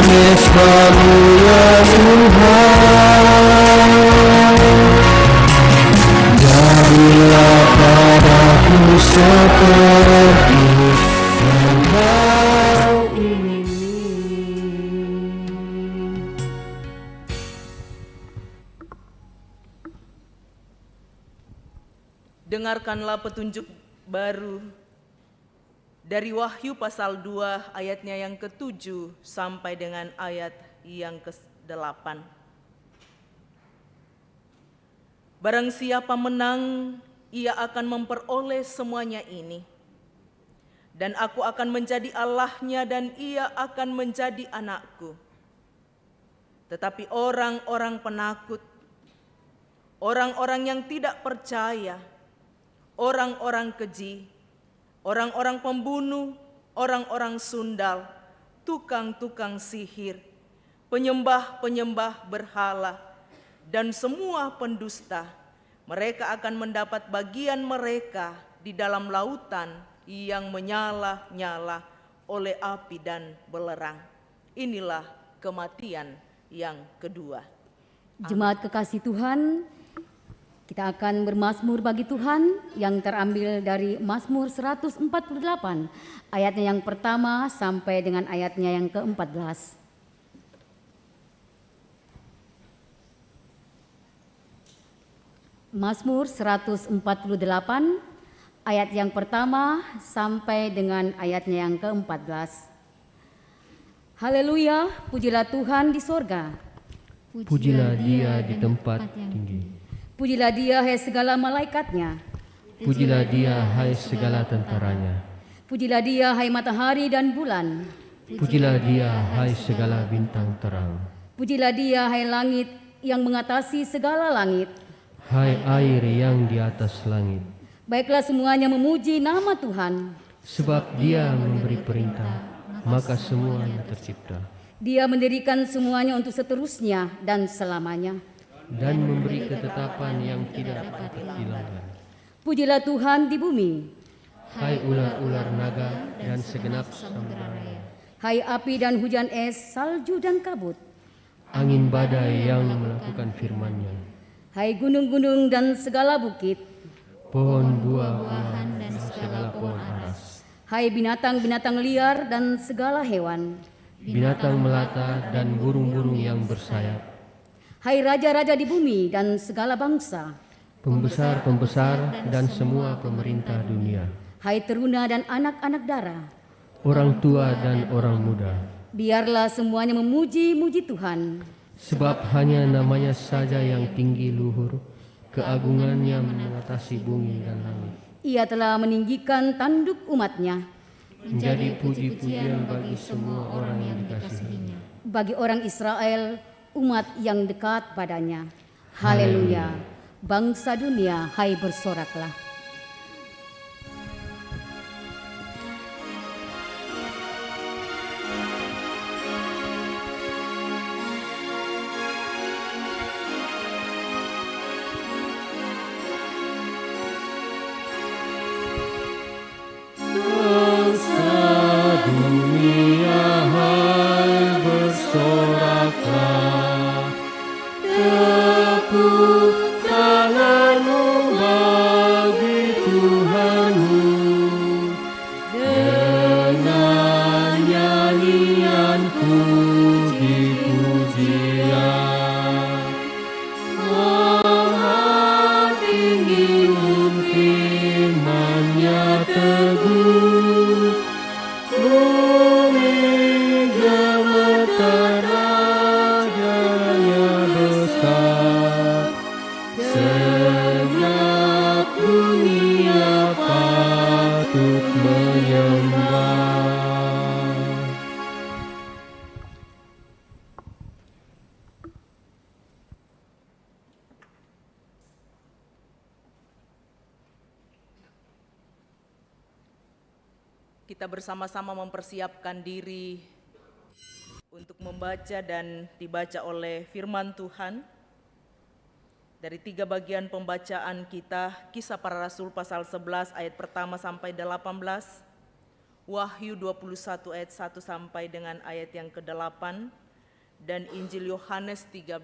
mesra-mu ya Tuhan. Jadilah padaku seperti yang Kau ingini. Dengarkanlah petunjuk baru dari Wahyu pasal 2 ayatnya yang ke-7 sampai dengan ayat yang ke-8. Barang siapa menang, ia akan memperoleh semuanya ini. Dan aku akan menjadi Allahnya dan ia akan menjadi anakku. Tetapi orang-orang penakut, orang-orang yang tidak percaya, orang-orang keji, orang-orang pembunuh, orang-orang sundal, tukang-tukang sihir, penyembah-penyembah berhala, dan semua pendusta, mereka akan mendapat bagian mereka di dalam lautan yang menyala-nyala oleh api dan belerang. Inilah kematian yang kedua. Jemaat kekasih Tuhan, kita akan bermazmur bagi Tuhan yang terambil dari Mazmur 148, ayatnya yang pertama sampai dengan ayatnya yang ke-14. Mazmur 148, ayat yang pertama sampai dengan ayatnya yang ke-14. Haleluya, pujilah Tuhan di sorga. Pujilah Dia di tempat tinggi. Pujilah Dia, hai segala malaikatnya. Pujilah Dia, hai segala tentaranya. Pujilah Dia, hai matahari dan bulan. Pujilah Dia, hai segala bintang terang. Pujilah Dia, hai langit yang mengatasi segala langit. Hai air yang di atas langit. Baiklah semuanya memuji nama Tuhan. Sebab Dia memberi perintah, maka semuanya tercipta. Dia mendirikan semuanya untuk seterusnya dan selamanya. Dan memberi ketetapan yang tidak dapat dihilangkan. Pujilah Tuhan di bumi. Hai ular-ular naga dan segenap samudera raya. Hai api dan hujan es, salju dan kabut. Angin badai yang melakukan firman-Nya. Hai gunung-gunung dan segala bukit. Pohon buah-buahan dan segala pohon aras. Hai binatang-binatang liar dan segala hewan. Binatang melata dan burung-burung yang bersayap. Hai raja-raja di bumi dan segala bangsa. Pembesar-pembesar dan semua pemerintah dunia. Hai teruna dan anak-anak dara. Orang tua dan orang muda. Biarlah semuanya memuji-muji Tuhan. Sebab hanya namanya saja yang tinggi luhur, keagungannya mengatasi bumi dan langit. Ia telah meninggikan tanduk umatnya. Menjadi puji-pujian bagi semua orang yang dikasihinya. Bagi orang Israel, umat yang dekat padanya. Haleluya. Bangsa dunia, hai bersoraklah. Kita bersama-sama mempersiapkan diri untuk membaca dan dibaca oleh firman Tuhan. Dari 3 bagian pembacaan kita, Kisah Para Rasul pasal 11 ayat pertama sampai 18, Wahyu 21 ayat 1 sampai dengan ayat yang ke-8 dan Injil Yohanes 13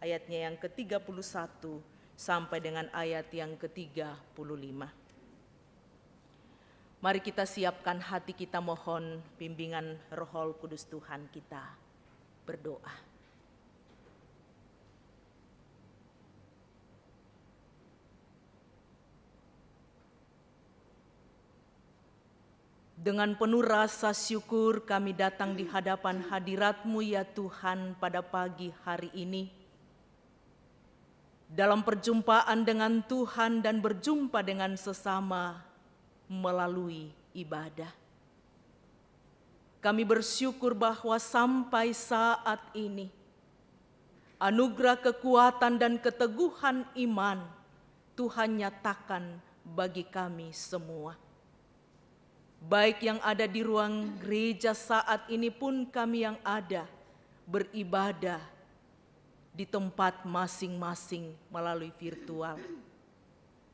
ayatnya yang ke-31 sampai dengan ayat yang ke-35. Mari kita siapkan hati kita, mohon bimbingan Roh Kudus Tuhan kita. Berdoa. Dengan penuh rasa syukur kami datang di hadapan hadirat-Mu ya Tuhan pada pagi hari ini. Dalam perjumpaan dengan Tuhan dan berjumpa dengan sesama melalui ibadah. Kami bersyukur bahwa sampai saat ini anugerah kekuatan dan keteguhan iman Tuhan nyatakan bagi kami semua. Baik yang ada di ruang gereja saat ini pun kami yang ada beribadah di tempat masing-masing melalui virtual.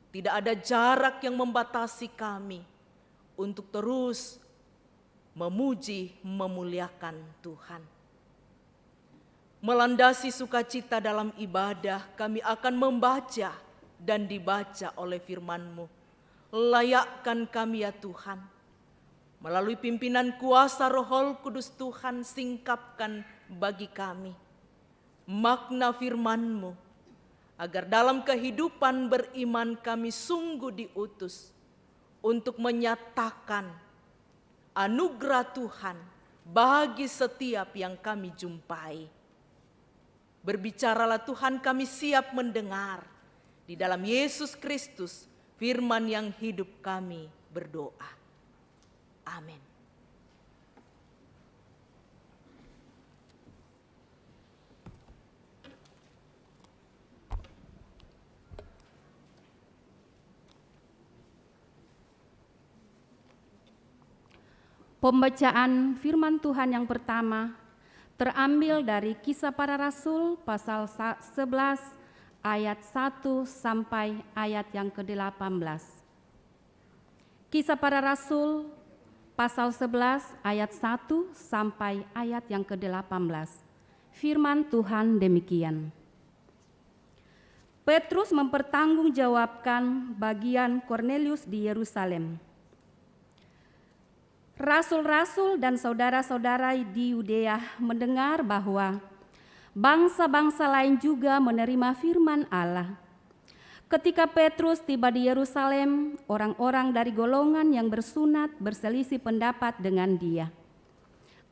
Tidak ada jarak yang membatasi kami untuk terus memuji, memuliakan Tuhan. Melandasi sukacita dalam ibadah, kami akan membaca dan dibaca oleh firman-Mu. Layakkan kami ya Tuhan. Melalui pimpinan kuasa Roh Kudus Tuhan, singkapkan bagi kami makna firman-Mu, agar dalam kehidupan beriman kami sungguh diutus untuk menyatakan anugerah Tuhan bagi setiap yang kami jumpai. Berbicaralah Tuhan, kami siap mendengar. Di dalam Yesus Kristus, firman yang hidup kami berdoa. Amin. Pembacaan firman Tuhan yang pertama terambil dari Kisah Para Rasul pasal 11 ayat 1 sampai ayat yang ke-18. Kisah Para Rasul pasal 11 ayat 1 sampai ayat yang ke-18. Firman Tuhan demikian. Petrus mempertanggungjawabkan bagian Kornelius di Yerusalem. Rasul-rasul dan saudara-saudara di Yudea mendengar bahwa bangsa-bangsa lain juga menerima firman Allah. Ketika Petrus tiba di Yerusalem, orang-orang dari golongan yang bersunat berselisih pendapat dengan dia.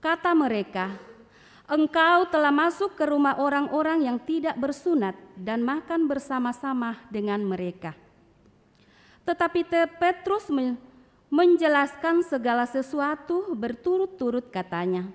Kata mereka, "Engkau telah masuk ke rumah orang-orang yang tidak bersunat dan makan bersama-sama dengan mereka." Tetapi Petrus menjelaskan segala sesuatu berturut-turut katanya,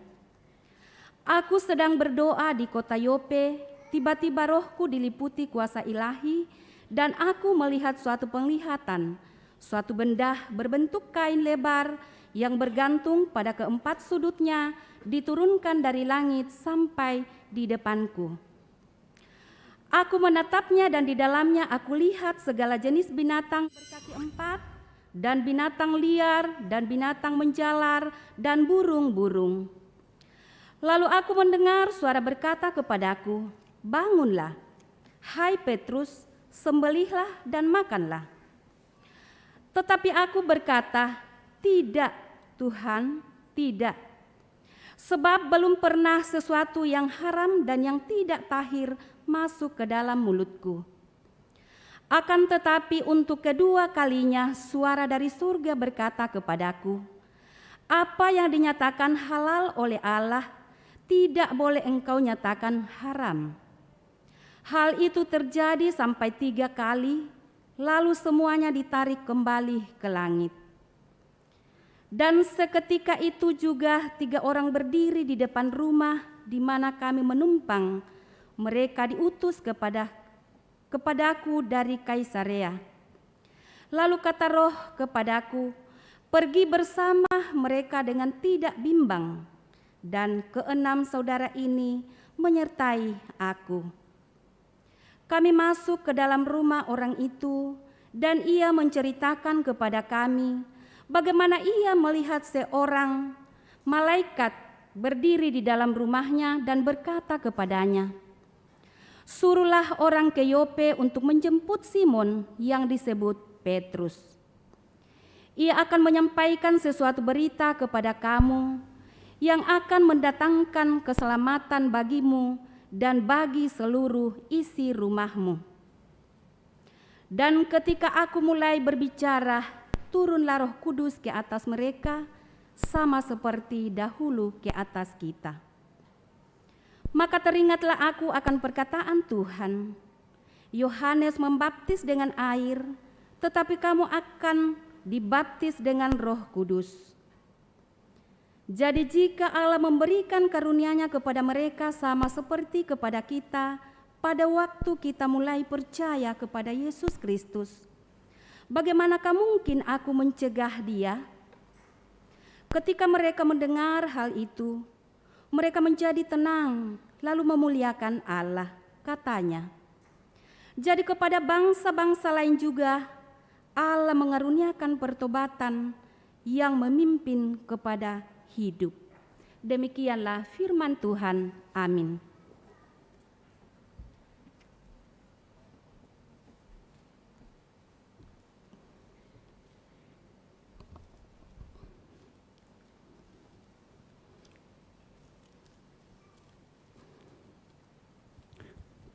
"Aku sedang berdoa di kota Yope, tiba-tiba rohku diliputi kuasa ilahi, dan aku melihat suatu penglihatan, suatu benda berbentuk kain lebar yang bergantung pada keempat sudutnya diturunkan dari langit sampai di depanku. Aku menatapnya dan di dalamnya aku lihat segala jenis binatang berkaki empat, dan binatang liar, dan binatang menjalar, dan burung-burung. Lalu aku mendengar suara berkata kepadaku, 'Bangunlah, hai Petrus, sembelihlah dan makanlah.' Tetapi aku berkata, 'Tidak, Tuhan, tidak. Sebab belum pernah sesuatu yang haram dan yang tidak tahir masuk ke dalam mulutku.' Akan tetapi untuk kedua kalinya suara dari surga berkata kepadaku, 'Apa yang dinyatakan halal oleh Allah, tidak boleh engkau nyatakan haram.' Hal itu terjadi sampai 3 kali, lalu semuanya ditarik kembali ke langit. Dan seketika itu juga 3 orang berdiri di depan rumah di mana kami menumpang. Mereka diutus kepadaku dari Kaisarea. Lalu kata Roh kepadaku, 'Pergi bersama mereka dengan tidak bimbang.' Dan 6 saudara ini menyertai aku. Kami masuk ke dalam rumah orang itu, dan ia menceritakan kepada kami bagaimana ia melihat seorang malaikat berdiri di dalam rumahnya dan berkata kepadanya, "Suruhlah orang ke Yope untuk menjemput Simon yang disebut Petrus. Ia akan menyampaikan sesuatu berita kepada kamu yang akan mendatangkan keselamatan bagimu dan bagi seluruh isi rumahmu." Dan ketika aku mulai berbicara, turunlah Roh Kudus ke atas mereka, sama seperti dahulu ke atas kita. Maka teringatlah aku akan perkataan Tuhan, Yohanes membaptis dengan air, tetapi kamu akan dibaptis dengan Roh Kudus. Jadi jika Allah memberikan karunia-Nya kepada mereka sama seperti kepada kita, pada waktu kita mulai percaya kepada Yesus Kristus, bagaimanakah mungkin aku mencegah dia? Ketika mereka mendengar hal itu, mereka menjadi tenang, lalu memuliakan Allah. Katanya, jadi kepada bangsa-bangsa lain juga Allah mengaruniakan pertobatan yang memimpin kepada hidup. Demikianlah firman Tuhan. Amin.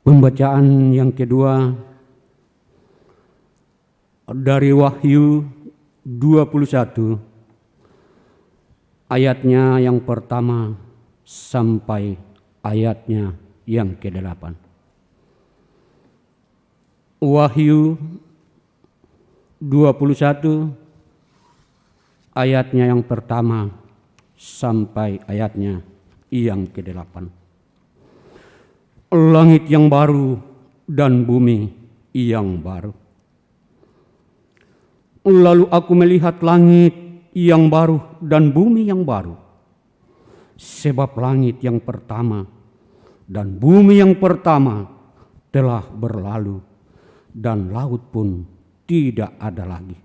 Pembacaan yang kedua dari Wahyu 21 ayatnya yang pertama sampai ayatnya yang ke-8. Wahyu 21 ayatnya yang pertama sampai ayatnya yang ke-8. Langit yang baru dan bumi yang baru. Lalu aku melihat langit yang baru dan bumi yang baru. Sebab langit yang pertama dan bumi yang pertama telah berlalu dan laut pun tidak ada lagi.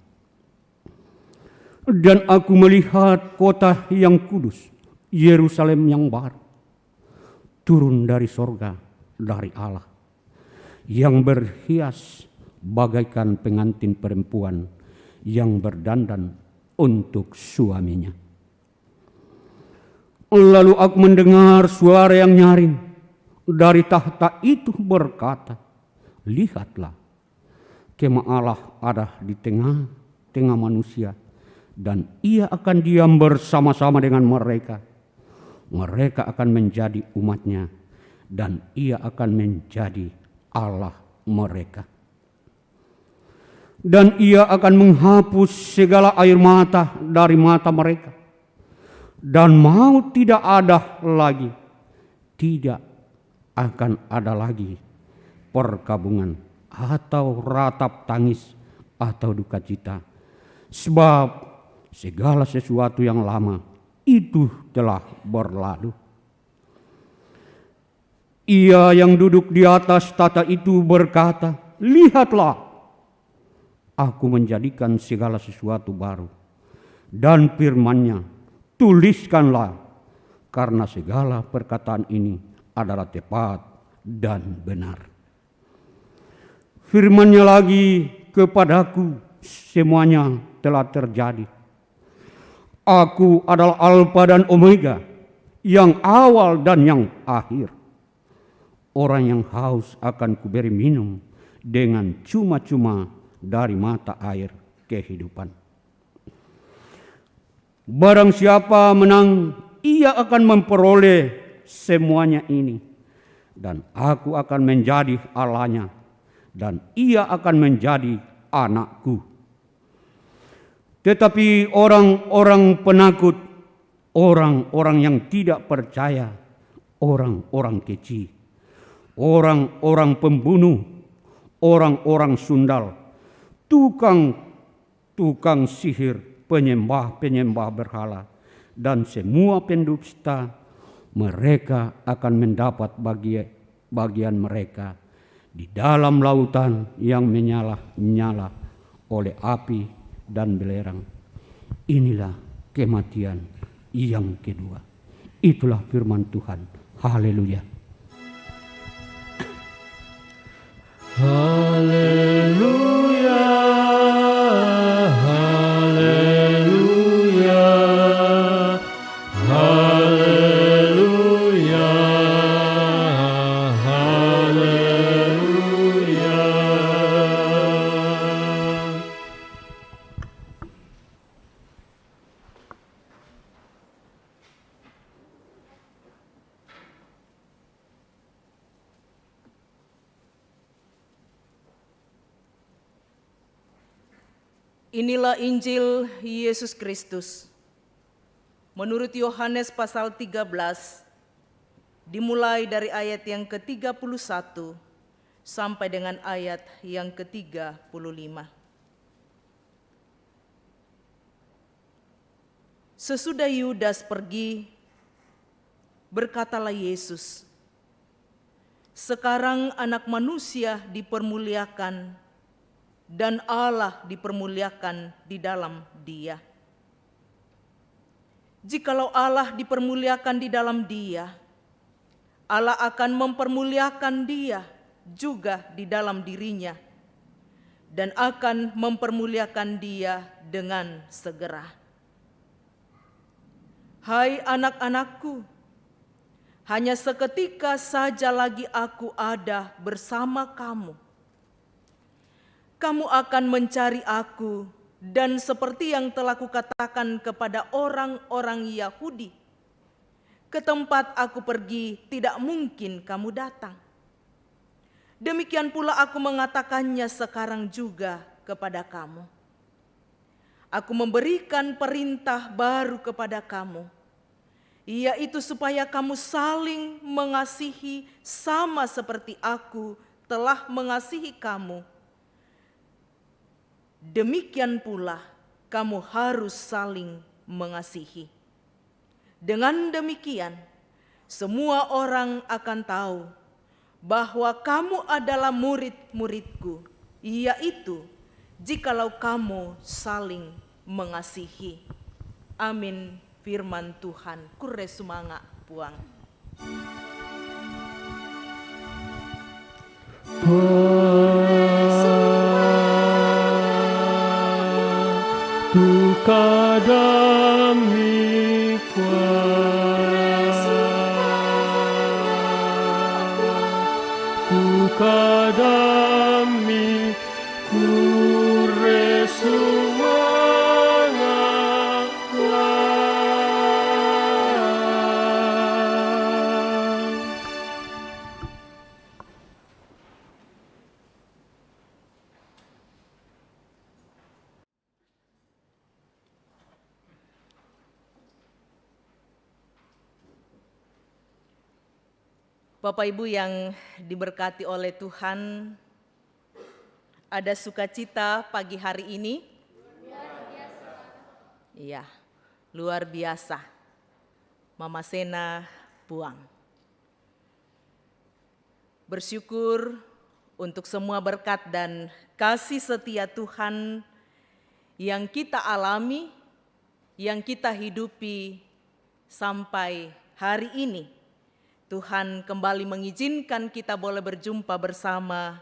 Dan aku melihat kota yang kudus, Yerusalem yang baru, turun dari sorga, dari Allah, yang berhias bagaikan pengantin perempuan yang berdandan untuk suaminya. Lalu aku mendengar suara yang nyaring dari tahta itu berkata, "Lihatlah, kemah Allah ada di tengah-tengah manusia, dan ia akan diam bersama-sama dengan mereka. Mereka akan menjadi umatnya, dan ia akan menjadi Allah mereka. Dan ia akan menghapus segala air mata dari mata mereka. Dan maut tidak ada lagi. Tidak akan ada lagi perkabungan atau ratap tangis atau duka cita. Sebab segala sesuatu yang lama itu telah berlalu." Ia yang duduk di atas tahta itu berkata, "Lihatlah, aku menjadikan segala sesuatu baru." Dan firman-Nya, "Tuliskanlah, karena segala perkataan ini adalah tepat dan benar." Firman-Nya lagi kepadaku, "Semuanya telah terjadi. Aku adalah Alfa dan Omega, yang awal dan yang akhir. Orang yang haus akan kuberi minum dengan cuma-cuma dari mata air kehidupan. Barang siapa menang, ia akan memperoleh semuanya ini. Dan aku akan menjadi Allah-Nya, dan ia akan menjadi anakku. Tetapi orang-orang penakut, orang-orang yang tidak percaya, orang-orang keji, orang-orang pembunuh, orang-orang sundal, tukang sihir, penyembah berhala, dan semua pendusta, mereka akan mendapat bagian mereka di dalam lautan yang menyala-nyala oleh api dan belerang. inilah kematian yang kedua. Itulah firman Tuhan. Haleluya. Haleluya, haleluya, haleluya, haleluya. Inilah Injil Yesus Kristus. Menurut Yohanes pasal 13, dimulai dari ayat yang ke-31 sampai dengan ayat yang ke-35. Sesudah Yudas pergi, berkatalah Yesus, "Sekarang Anak Manusia dipermuliakan dan Allah dipermuliakan di dalam Dia. Jikalau Allah dipermuliakan di dalam Dia, Allah akan mempermuliakan Dia juga di dalam dirinya dan akan mempermuliakan Dia dengan segera. Hai anak-anakku, hanya seketika saja lagi aku ada bersama kamu. Kamu akan mencari aku, dan seperti yang telah kukatakan kepada orang-orang Yahudi, ke tempat aku pergi tidak mungkin kamu datang. Demikian pula aku mengatakannya sekarang juga kepada kamu. Aku memberikan perintah baru kepada kamu, yaitu supaya kamu saling mengasihi sama seperti aku telah mengasihi kamu. Demikian pula kamu harus saling mengasihi. Dengan demikian, semua orang akan tahu bahwa kamu adalah murid-muridku, yaitu jikalau kamu saling mengasihi." Amin. Firman Tuhan. Kure sumanga puang. Tukadami Tukadami kure sumanga. Bapak Ibu yang diberkati oleh Tuhan, ada sukacita pagi hari ini? Iya, luar biasa. Mama Sena Buang. Bersyukur untuk semua berkat dan kasih setia Tuhan yang kita alami, yang kita hidupi sampai hari ini. Tuhan kembali mengizinkan kita boleh berjumpa bersama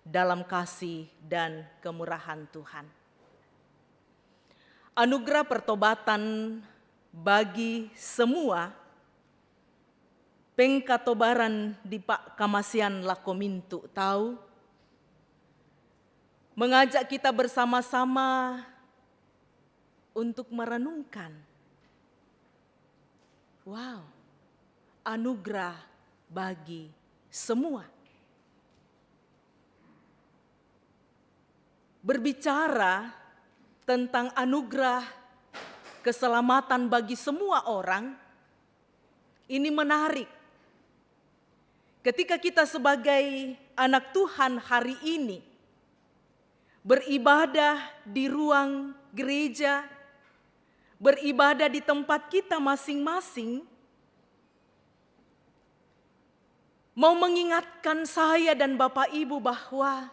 dalam kasih dan kemurahan Tuhan. Anugerah pertobatan bagi semua, pengkatobaran di Pak Kamasian Lakomintu tahu, mengajak kita bersama-sama untuk merenungkan. Wow, anugerah bagi semua. Berbicara tentang anugerah keselamatan bagi semua orang, ini menarik. Ketika kita sebagai anak Tuhan hari ini beribadah di ruang gereja, beribadah di tempat kita masing-masing, mau mengingatkan saya dan Bapak Ibu bahwa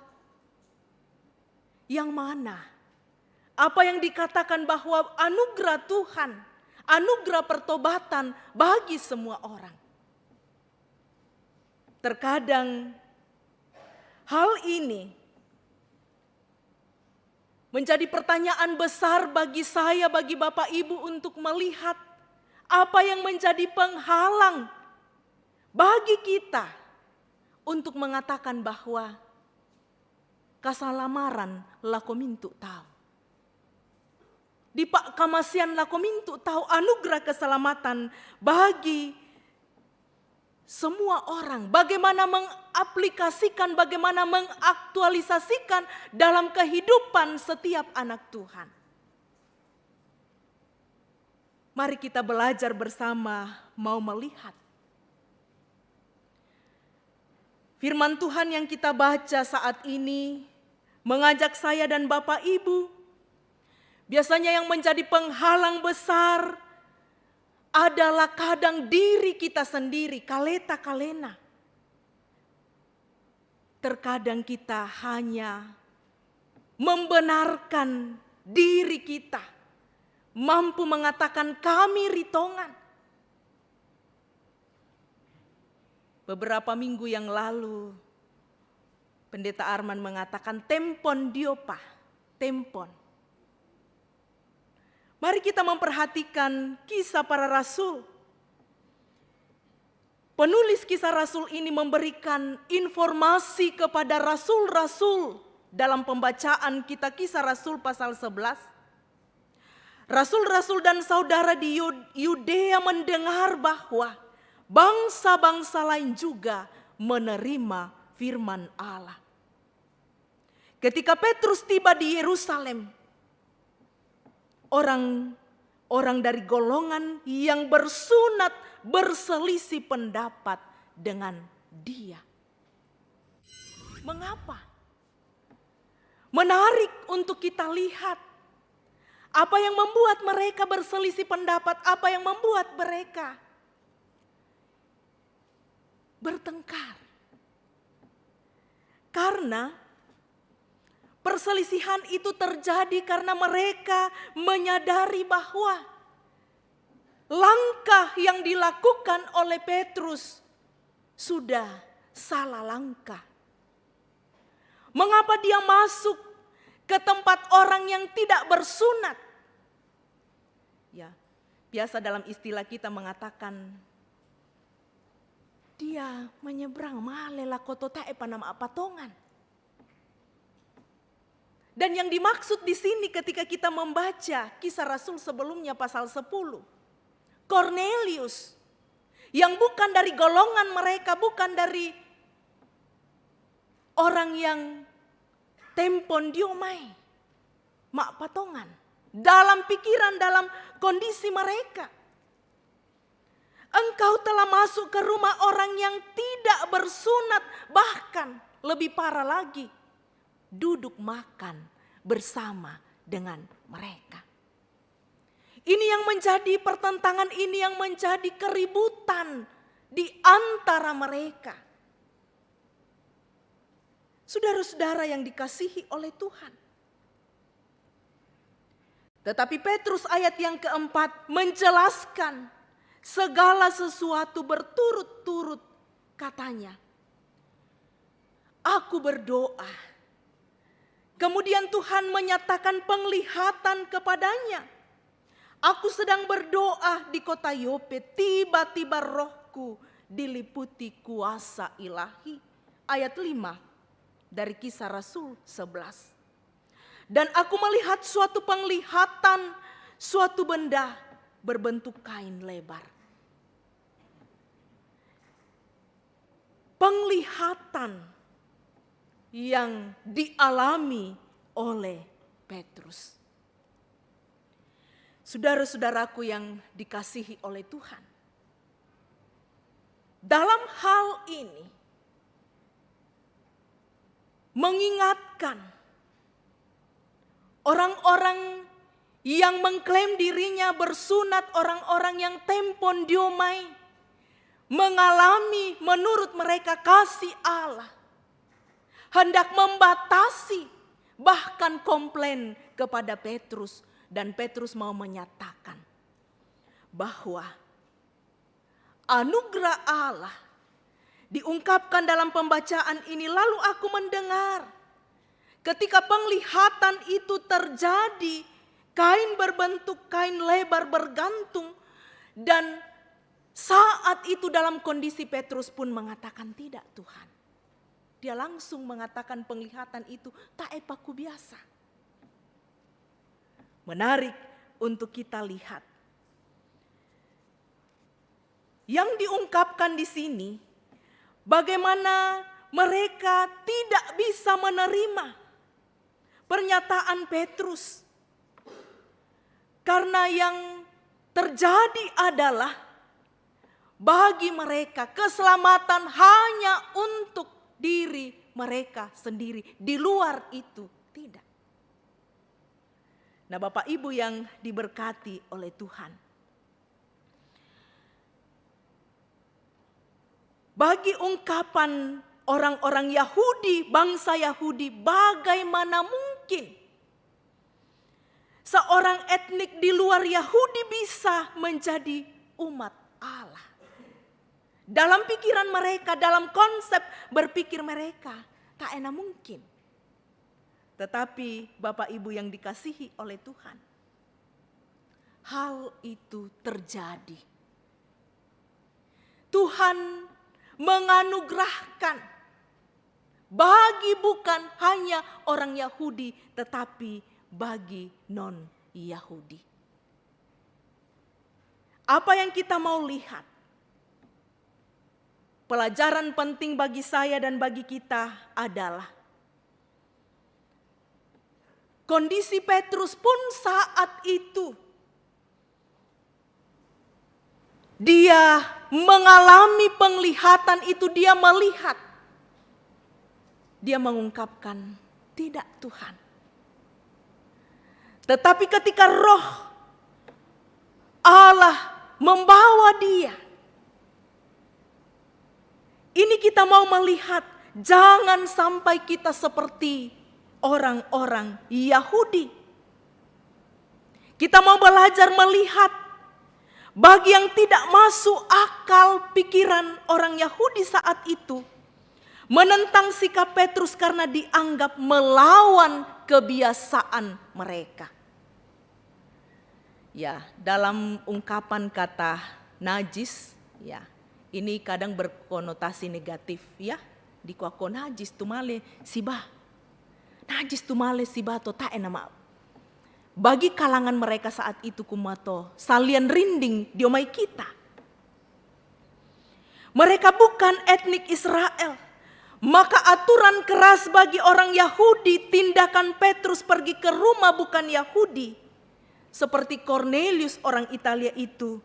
yang mana Apa yang dikatakan bahwa anugerah Tuhan, anugerah pertobatan bagi semua orang. Terkadang hal ini menjadi pertanyaan besar bagi saya, bagi Bapak Ibu untuk melihat apa yang menjadi penghalang bagi kita untuk mengatakan bahwa kasalamaran lakomintu tahu. Di Pak Kamasian lakomintu tahu anugerah keselamatan bagi semua orang. Bagaimana mengaplikasikan, bagaimana mengaktualisasikan dalam kehidupan setiap anak Tuhan. Mari kita belajar bersama mau melihat. Firman Tuhan yang kita baca saat ini mengajak saya dan Bapak Ibu. Biasanya yang menjadi penghalang besar adalah kadang diri kita sendiri, kaleta kalena. Terkadang kita hanya membenarkan diri kita, mampu mengatakan kami ritongan. Beberapa minggu yang lalu, Pendeta Arman mengatakan tempon diopa, tempon. Mari kita memperhatikan kisah para rasul. Penulis kisah rasul ini memberikan informasi kepada rasul-rasul dalam pembacaan kita kisah rasul pasal 11. Rasul-rasul dan saudara di Yudea mendengar bahwa bangsa-bangsa lain juga menerima firman Allah. Ketika Petrus tiba di Yerusalem, orang dari golongan yang bersunat berselisih pendapat dengan dia. Mengapa? Menarik untuk kita lihat apa yang membuat mereka berselisih pendapat, apa yang membuat mereka bertengkar. Karena perselisihan itu terjadi karena mereka menyadari bahwa langkah yang dilakukan oleh Petrus sudah salah langkah. Mengapa dia masuk ke tempat orang yang tidak bersunat? Ya, biasa dalam istilah kita mengatakan dia menyeberang malela kotota epanama patongan. Dan yang dimaksud di sini ketika kita membaca kisah Rasul sebelumnya pasal 10. Cornelius yang bukan dari golongan mereka, bukan dari orang yang tempon diomai, mak patongan. Dalam pikiran, dalam kondisi mereka. Engkau telah masuk ke rumah orang yang tidak bersunat, bahkan lebih parah lagi, duduk makan bersama dengan mereka. Ini yang menjadi pertentangan, ini yang menjadi keributan di antara mereka. Saudara-saudara yang dikasihi oleh Tuhan. Tetapi Petrus ayat yang keempat menjelaskan segala sesuatu berturut-turut katanya. Aku berdoa. Kemudian Tuhan menyatakan penglihatan kepadanya. Aku sedang berdoa di kota Yope, tiba-tiba rohku diliputi kuasa ilahi. Ayat 5 dari kisah Rasul 11. Dan aku melihat suatu penglihatan, suatu benda berbentuk kain lebar. Penglihatan yang dialami oleh Petrus. Saudara-saudaraku yang dikasihi oleh Tuhan. Dalam hal ini mengingatkan orang-orang yang mengklaim dirinya bersunat, orang-orang yang tempon diomai, mengalami menurut mereka kasih Allah, hendak membatasi bahkan komplain kepada Petrus, dan Petrus mau menyatakan bahwa anugerah Allah diungkapkan dalam pembacaan ini. Lalu aku mendengar ketika penglihatan itu terjadi, kain berbentuk kain lebar bergantung, dan saat itu dalam kondisi Petrus pun mengatakan, tidak Tuhan. Dia langsung mengatakan penglihatan itu tak epaku biasa. Menarik untuk kita lihat. Yang diungkapkan di sini, bagaimana mereka tidak bisa menerima pernyataan Petrus. Karena yang terjadi adalah bagi mereka keselamatan hanya untuk diri mereka sendiri. Di luar itu tidak. Nah, Bapak Ibu yang diberkati oleh Tuhan, bagi ungkapan orang-orang Yahudi, bangsa Yahudi, bagaimana mungkin seorang etnik di luar Yahudi bisa menjadi umat Allah? Dalam pikiran mereka, dalam konsep berpikir mereka, tak enak mungkin. Tetapi Bapak Ibu yang dikasihi oleh Tuhan, hal itu terjadi. Tuhan menganugerahkan bagi bukan hanya orang Yahudi, tetapi bagi non-Yahudi. Apa yang kita mau lihat? Pelajaran penting bagi saya dan bagi kita adalah kondisi Petrus pun saat itu dia mengalami penglihatan itu, dia melihat, dia mengungkapkan, tidak Tuhan. Tetapi ketika Roh Allah membawa dia, ini kita mau melihat, jangan sampai kita seperti orang-orang Yahudi. Kita mau belajar melihat, bagi yang tidak masuk akal pikiran orang Yahudi saat itu, menentang sikap Petrus karena dianggap melawan kebiasaan mereka. Ya, dalam ungkapan kata najis, ya, ini kadang berkonotasi negatif, ya. Di kuako najis tumale sibah. Najis tumale sibah to tak enama. Bagi kalangan mereka saat itu kumato salian rinding diomai kita. Mereka bukan etnik Israel. Maka aturan keras bagi orang Yahudi, tindakan Petrus pergi ke rumah bukan Yahudi, seperti Cornelius orang Italia itu,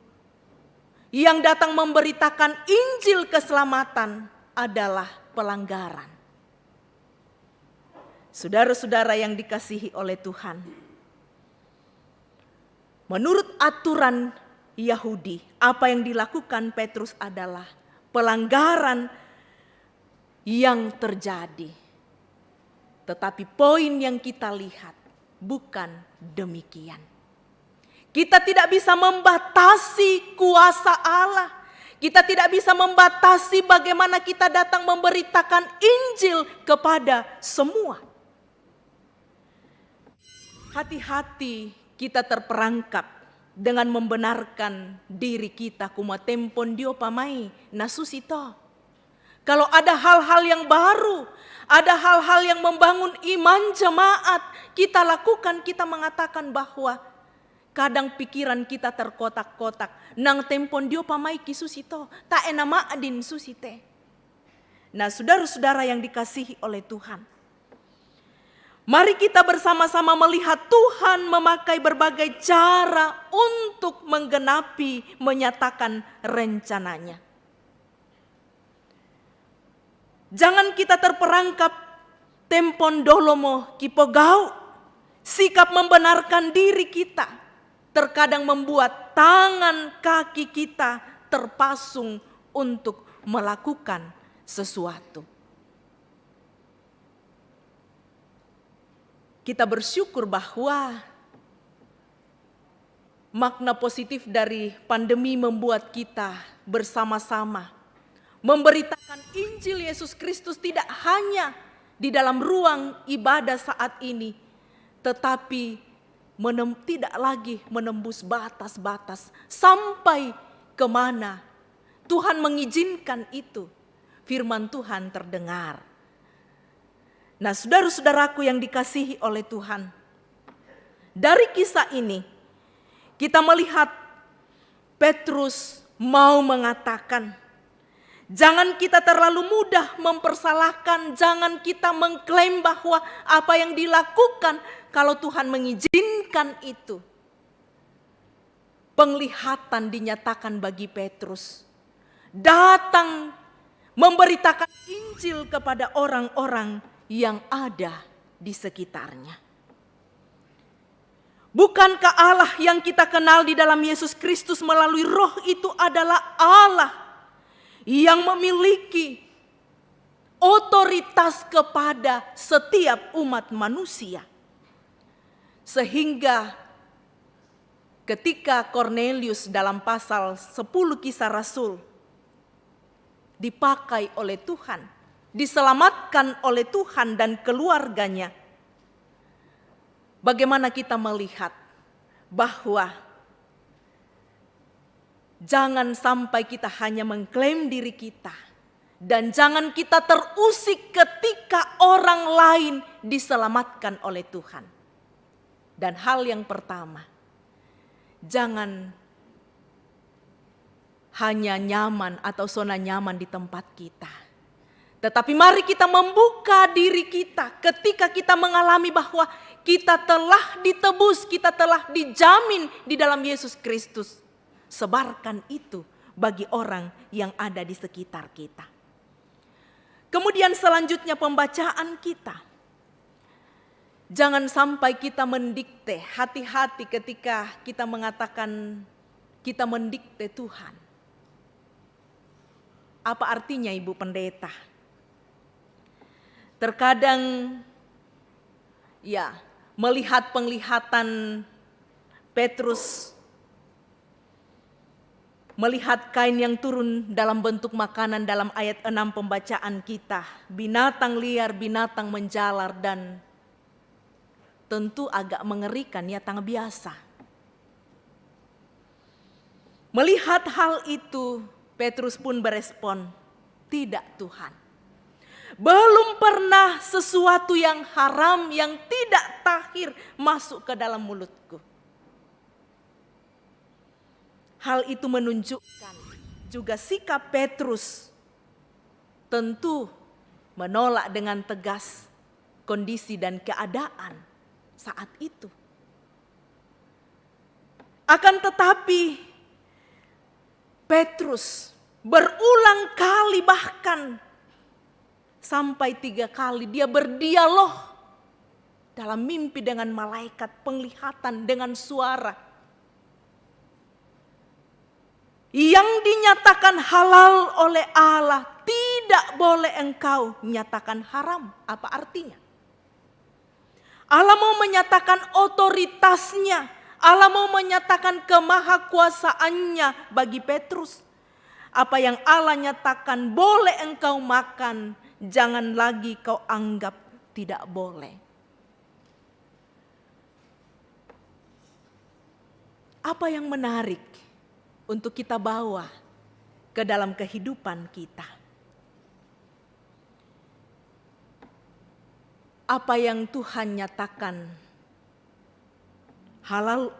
yang datang memberitakan Injil keselamatan, adalah pelanggaran. Saudara-saudara yang dikasihi oleh Tuhan, menurut aturan Yahudi, apa yang dilakukan Petrus adalah pelanggaran yang terjadi. Tetapi poin yang kita lihat bukan demikian. Kita tidak bisa membatasi kuasa Allah. Kita tidak bisa membatasi bagaimana kita datang memberitakan Injil kepada semua. Hati-hati kita terperangkap dengan membenarkan diri kita kuma tempon dio pamai nasusito. Kalau ada hal-hal yang baru, ada hal-hal yang membangun iman jemaat, kita lakukan, kita mengatakan bahwa kadang pikiran kita terkotak-kotak. Nang tempon dio pamai ki susito, tak enama adin susite. Nah, saudara-saudara yang dikasihi oleh Tuhan, mari kita bersama-sama melihat Tuhan memakai berbagai cara untuk menggenapi, menyatakan rencananya. Jangan kita terperangkap tempon dolomo kipogau, sikap membenarkan diri kita terkadang membuat tangan kaki kita terpasung untuk melakukan sesuatu. kita bersyukur bahwa makna positif dari pandemi membuat kita bersama-sama memberitakan Injil Yesus Kristus tidak hanya di dalam ruang ibadah saat ini, tetapi tidak lagi menembus batas-batas sampai kemana Tuhan mengizinkan itu, firman Tuhan terdengar. Nah, saudara-saudaraku yang dikasihi oleh Tuhan, dari kisah ini kita melihat Petrus mau mengatakan, jangan kita terlalu mudah mempersalahkan, jangan kita mengklaim bahwa apa yang dilakukan kalau Tuhan mengizinkan itu. Penglihatan dinyatakan bagi Petrus, datang memberitakan Injil kepada orang-orang yang ada di sekitarnya. Bukankah Allah yang kita kenal di dalam Yesus Kristus melalui Roh itu adalah Allah yang memiliki otoritas kepada setiap umat manusia? Sehingga ketika Kornelius dalam pasal 10 Kisah Rasul dipakai oleh Tuhan, diselamatkan oleh Tuhan dan keluarganya, bagaimana kita melihat bahwa jangan sampai kita hanya mengklaim diri kita, dan jangan kita terusik ketika orang lain diselamatkan oleh Tuhan. Dan hal yang pertama, jangan hanya nyaman atau zona nyaman di tempat kita, tetapi mari kita membuka diri kita ketika kita mengalami bahwa kita telah ditebus, kita telah dijamin di dalam Yesus Kristus. Sebarkan itu bagi orang yang ada di sekitar kita. Kemudian selanjutnya pembacaan kita. Jangan sampai kita mendikte, hati-hati ketika kita mengatakan kita mendikte Tuhan. Apa artinya Ibu Pendeta? Terkadang ya, melihat penglihatan Petrus, melihat kain yang turun dalam bentuk makanan dalam ayat 6 pembacaan kita, binatang liar, binatang menjalar, dan tentu agak mengerikan ya, tang biasa. Melihat hal itu, Petrus pun berespon, tidak Tuhan. Belum pernah sesuatu yang haram, yang tidak tahir masuk ke dalam mulutku. Hal itu menunjukkan juga sikap Petrus tentu menolak dengan tegas kondisi dan keadaan saat itu. Akan tetapi Petrus berulang kali, bahkan sampai 3 kali dia berdialog dalam mimpi dengan malaikat, penglihatan dengan suara yang dinyatakan halal oleh Allah, tidak boleh engkau nyatakan haram. Apa artinya? Allah mau menyatakan otoritasnya, Allah mau menyatakan kemahakuasaannya bagi Petrus. Apa yang Allah nyatakan boleh engkau makan, jangan lagi kau anggap tidak boleh. Apa yang menarik untuk kita bawa ke dalam kehidupan kita? Apa yang Tuhan nyatakan halal,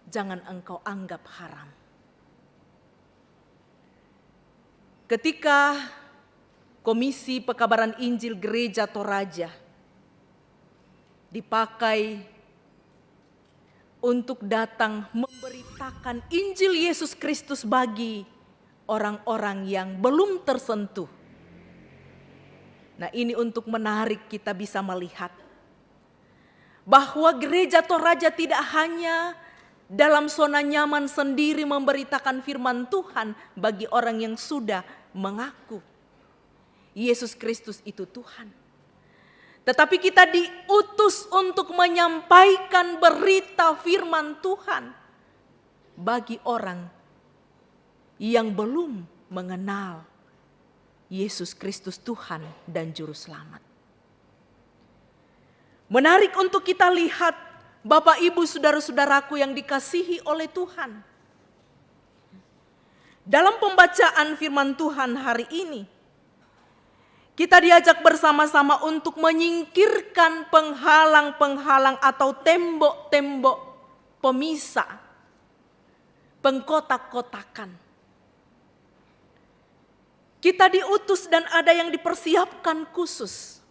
jangan engkau anggap haram. Ketika Komisi Pekabaran Injil Gereja Toraja dipakai untuk datang memberitakan Injil Yesus Kristus bagi orang-orang yang belum tersentuh. Nah, ini untuk menarik kita bisa melihat bahwa Gereja Toraja tidak hanya dalam zona nyaman sendiri memberitakan firman Tuhan bagi orang yang sudah mengaku Yesus Kristus itu Tuhan. tetapi kita diutus untuk menyampaikan berita firman Tuhan bagi orang yang belum mengenal Yesus Kristus Tuhan dan Juru Selamat. Menarik untuk kita lihat, Bapak Ibu saudara-saudaraku yang dikasihi oleh Tuhan. Dalam pembacaan firman Tuhan hari ini, kita diajak bersama-sama untuk menyingkirkan penghalang-penghalang atau tembok-tembok pemisah, pengkotak-kotakan. Kita diutus dan ada yang dipersiapkan khusus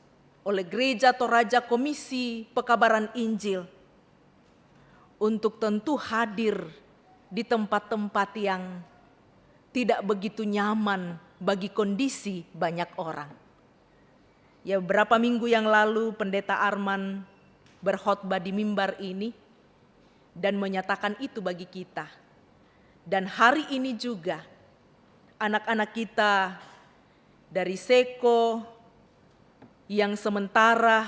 oleh gereja Toraja Komisi Pekabaran Injil untuk tentu hadir di tempat-tempat yang tidak begitu nyaman bagi kondisi banyak orang. Ya, beberapa minggu yang lalu Pendeta Arman berkhotbah di mimbar ini dan menyatakan itu bagi kita. Dan hari ini juga anak-anak kita dari Seko yang sementara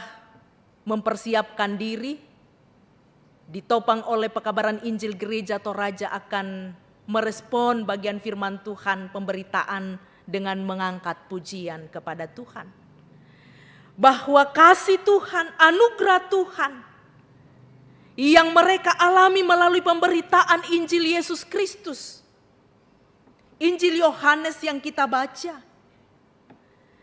mempersiapkan diri, ditopang oleh Pekabaran Injil Gereja Toraja akan merespon bagian firman Tuhan, pemberitaan dengan mengangkat pujian kepada Tuhan. Bahwa kasih Tuhan, anugerah Tuhan yang mereka alami melalui pemberitaan Injil Yesus Kristus, Injil Yohanes yang kita baca.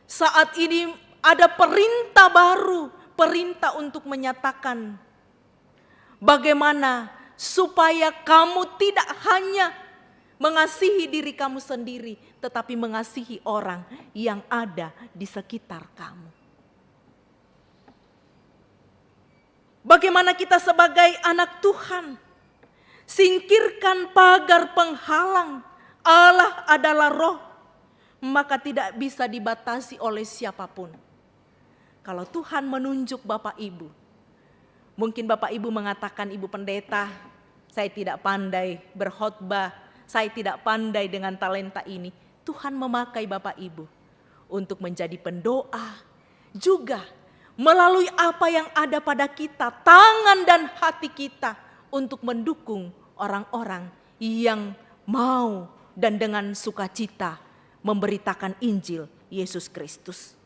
Saat ini ada perintah baru, perintah untuk menyatakan bagaimana supaya kamu tidak hanya mengasihi diri kamu sendiri, tetapi mengasihi orang yang ada di sekitar kamu. Bagaimana kita sebagai anak Tuhan, singkirkan pagar penghalang. Allah adalah roh, maka tidak bisa dibatasi oleh siapapun. Kalau Tuhan menunjuk Bapak Ibu, mungkin Bapak Ibu mengatakan, Ibu Pendeta, saya tidak pandai berkhotbah, saya tidak pandai dengan talenta ini. Tuhan memakai Bapak Ibu untuk menjadi pendoa, juga melalui apa yang ada pada kita, tangan dan hati kita untuk mendukung orang-orang yang mau dan dengan sukacita memberitakan Injil Yesus Kristus.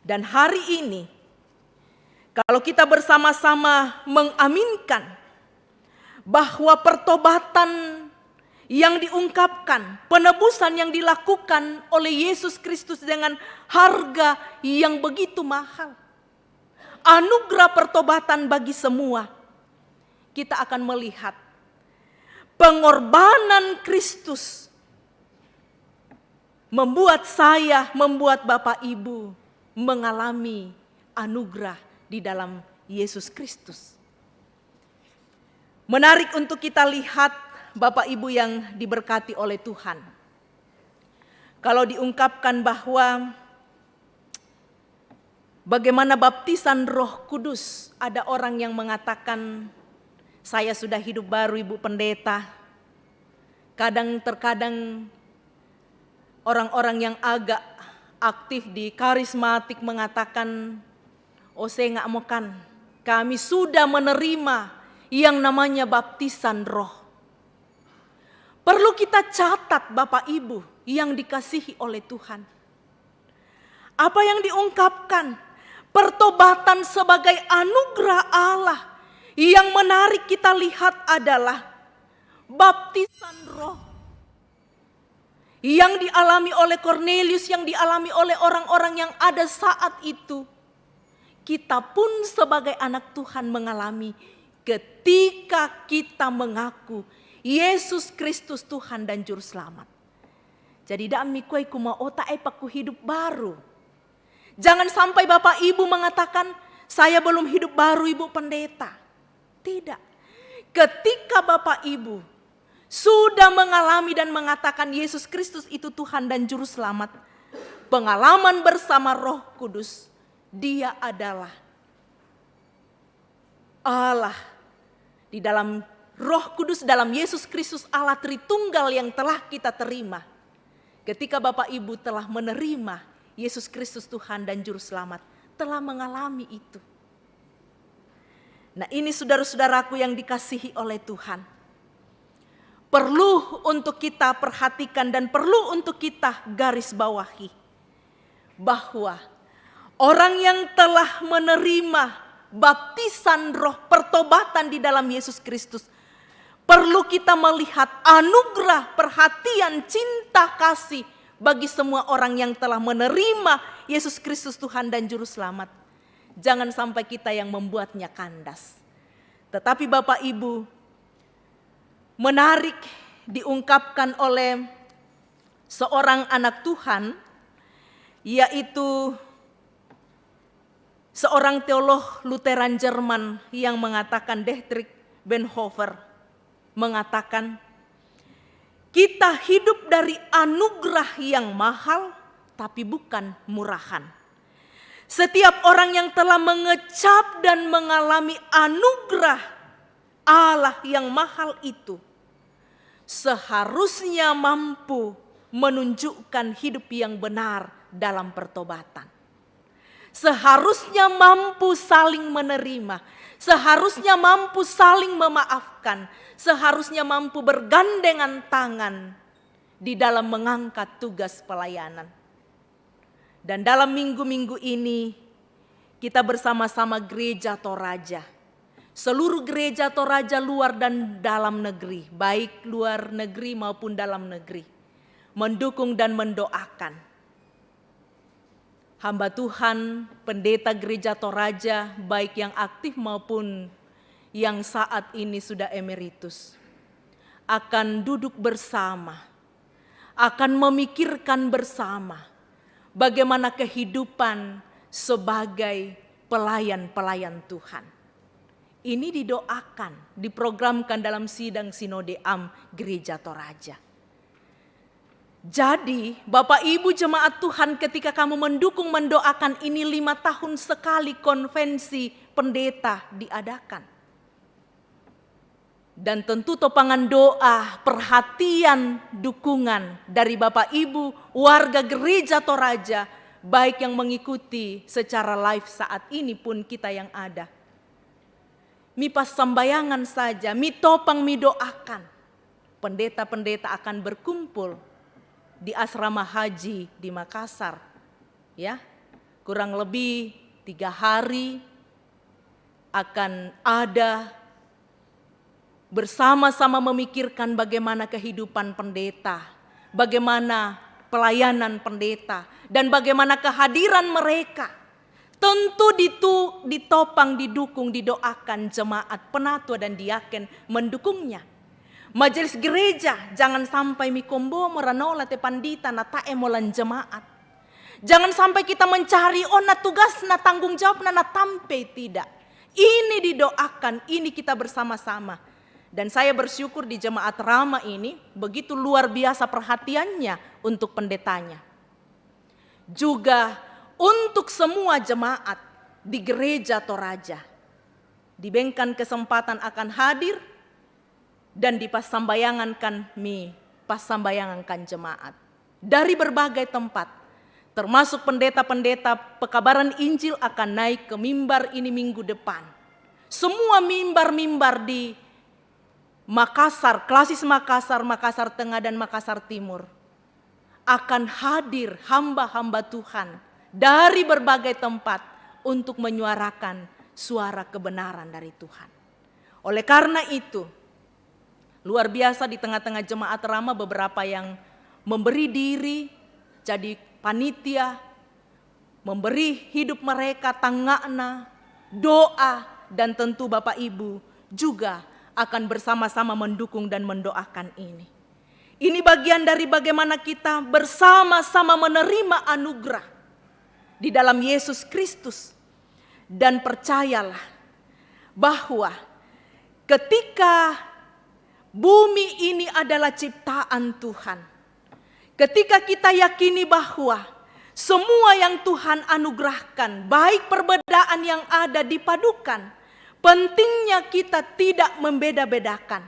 Dan hari ini, kalau kita bersama-sama mengaminkan bahwa pertobatan yang diungkapkan, penebusan yang dilakukan oleh Yesus Kristus dengan harga yang begitu mahal, anugerah pertobatan bagi semua, kita akan melihat pengorbanan Kristus membuat saya, membuat Bapak Ibu mengalami anugerah di dalam Yesus Kristus. Menarik untuk kita lihat Bapak Ibu yang diberkati oleh Tuhan. Kalau diungkapkan bahwa bagaimana baptisan Roh Kudus, ada orang yang mengatakan, saya sudah hidup baru Ibu Pendeta. Terkadang orang-orang yang agak aktif di karismatik mengatakan, oh saya nggak mau kan, kami sudah menerima yang namanya baptisan roh. Perlu kita catat Bapak Ibu yang dikasihi oleh Tuhan. Apa yang diungkapkan? Pertobatan sebagai anugerah Allah. Yang menarik kita lihat adalah baptisan roh yang dialami oleh Kornelius, yang dialami oleh orang-orang yang ada saat itu. Kita pun sebagai anak Tuhan mengalami ketika kita mengaku Yesus Kristus Tuhan dan Juru Selamat. Jadi dami kue kuma otak paku hidup baru. Jangan sampai Bapak Ibu mengatakan, saya belum hidup baru Ibu Pendeta. Tidak. Ketika Bapak Ibu sudah mengalami dan mengatakan Yesus Kristus itu Tuhan dan Juru Selamat, pengalaman bersama Roh Kudus, Dia adalah Allah. Di dalam Roh Kudus, dalam Yesus Kristus Allah Tritunggal yang telah kita terima. Ketika Bapak Ibu telah menerima Yesus Kristus Tuhan dan Juru Selamat, telah mengalami itu. Nah, ini saudara-saudaraku yang dikasihi oleh Tuhan. Perlu untuk kita perhatikan dan perlu untuk kita garis bawahi. Bahwa orang yang telah menerima baptisan roh pertobatan di dalam Yesus Kristus, perlu kita melihat anugerah, perhatian, cinta, kasih bagi semua orang yang telah menerima Yesus Kristus Tuhan dan Juru Selamat. Jangan sampai kita yang membuatnya kandas. Tetapi Bapak Ibu, menarik diungkapkan oleh seorang anak Tuhan, yaitu seorang teolog Lutheran Jerman yang mengatakan, Dietrich Bonhoeffer mengatakan, kita hidup dari anugerah yang mahal tapi bukan murahan. Setiap orang yang telah mengecap dan mengalami anugerah Allah yang mahal itu seharusnya mampu menunjukkan hidup yang benar dalam pertobatan. Seharusnya mampu saling menerima, seharusnya mampu saling memaafkan, seharusnya mampu bergandengan tangan di dalam mengangkat tugas pelayanan. Dan dalam minggu-minggu ini kita bersama-sama Gereja Toraja, seluruh Gereja Toraja luar dan dalam negeri, baik luar negeri maupun dalam negeri, mendukung dan mendoakan hamba Tuhan, pendeta Gereja Toraja, baik yang aktif maupun yang saat ini sudah emeritus, akan duduk bersama, akan memikirkan bersama bagaimana kehidupan sebagai pelayan-pelayan Tuhan. Ini didoakan, diprogramkan dalam sidang Sinode Am Gereja Toraja. Jadi Bapak Ibu jemaat Tuhan, ketika kamu mendukung mendoakan ini, 5 tahun sekali konvensi pendeta diadakan. Dan tentu topangan doa, perhatian, dukungan dari Bapak Ibu warga Gereja Toraja, baik yang mengikuti secara live saat ini pun kita yang ada. Mi pas sambayangan saja, mi topang mi doakan. Pendeta-pendeta akan berkumpul di asrama haji di Makassar. Ya, kurang lebih 3 hari akan ada bersama-sama memikirkan bagaimana kehidupan pendeta, bagaimana pelayanan pendeta, dan bagaimana kehadiran mereka. Tentu ditopang, didukung, didoakan jemaat, penatua dan diaken mendukungnya. Majelis gereja jangan sampai mikombo meranola te pandita na tae molan jemaat. Jangan sampai kita mencari na tugas na tanggung jawab na tampe, tidak. Ini didoakan, ini kita bersama-sama. Dan saya bersyukur di jemaat Rama ini begitu luar biasa perhatiannya untuk pendetanya. Juga untuk semua jemaat di Gereja Toraja. Diberikan kesempatan akan hadir dan dipasambayangankan pasambayangankan jemaat. Dari berbagai tempat, termasuk pendeta-pendeta pekabaran Injil akan naik ke mimbar ini minggu depan. Semua mimbar-mimbar di Makassar, Klasis Makassar, Makassar Tengah dan Makassar Timur akan hadir hamba-hamba Tuhan dari berbagai tempat untuk menyuarakan suara kebenaran dari Tuhan. Oleh karena itu, luar biasa di tengah-tengah jemaat Rama beberapa yang memberi diri jadi panitia, memberi hidup mereka tangakna, doa, dan tentu Bapak Ibu juga akan bersama-sama mendukung dan mendoakan ini. Ini bagian dari bagaimana kita bersama-sama menerima anugerah di dalam Yesus Kristus. Dan percayalah bahwa ketika bumi ini adalah ciptaan Tuhan, ketika kita yakini bahwa semua yang Tuhan anugerahkan, baik perbedaan yang ada dipadukan, pentingnya kita tidak membeda-bedakan.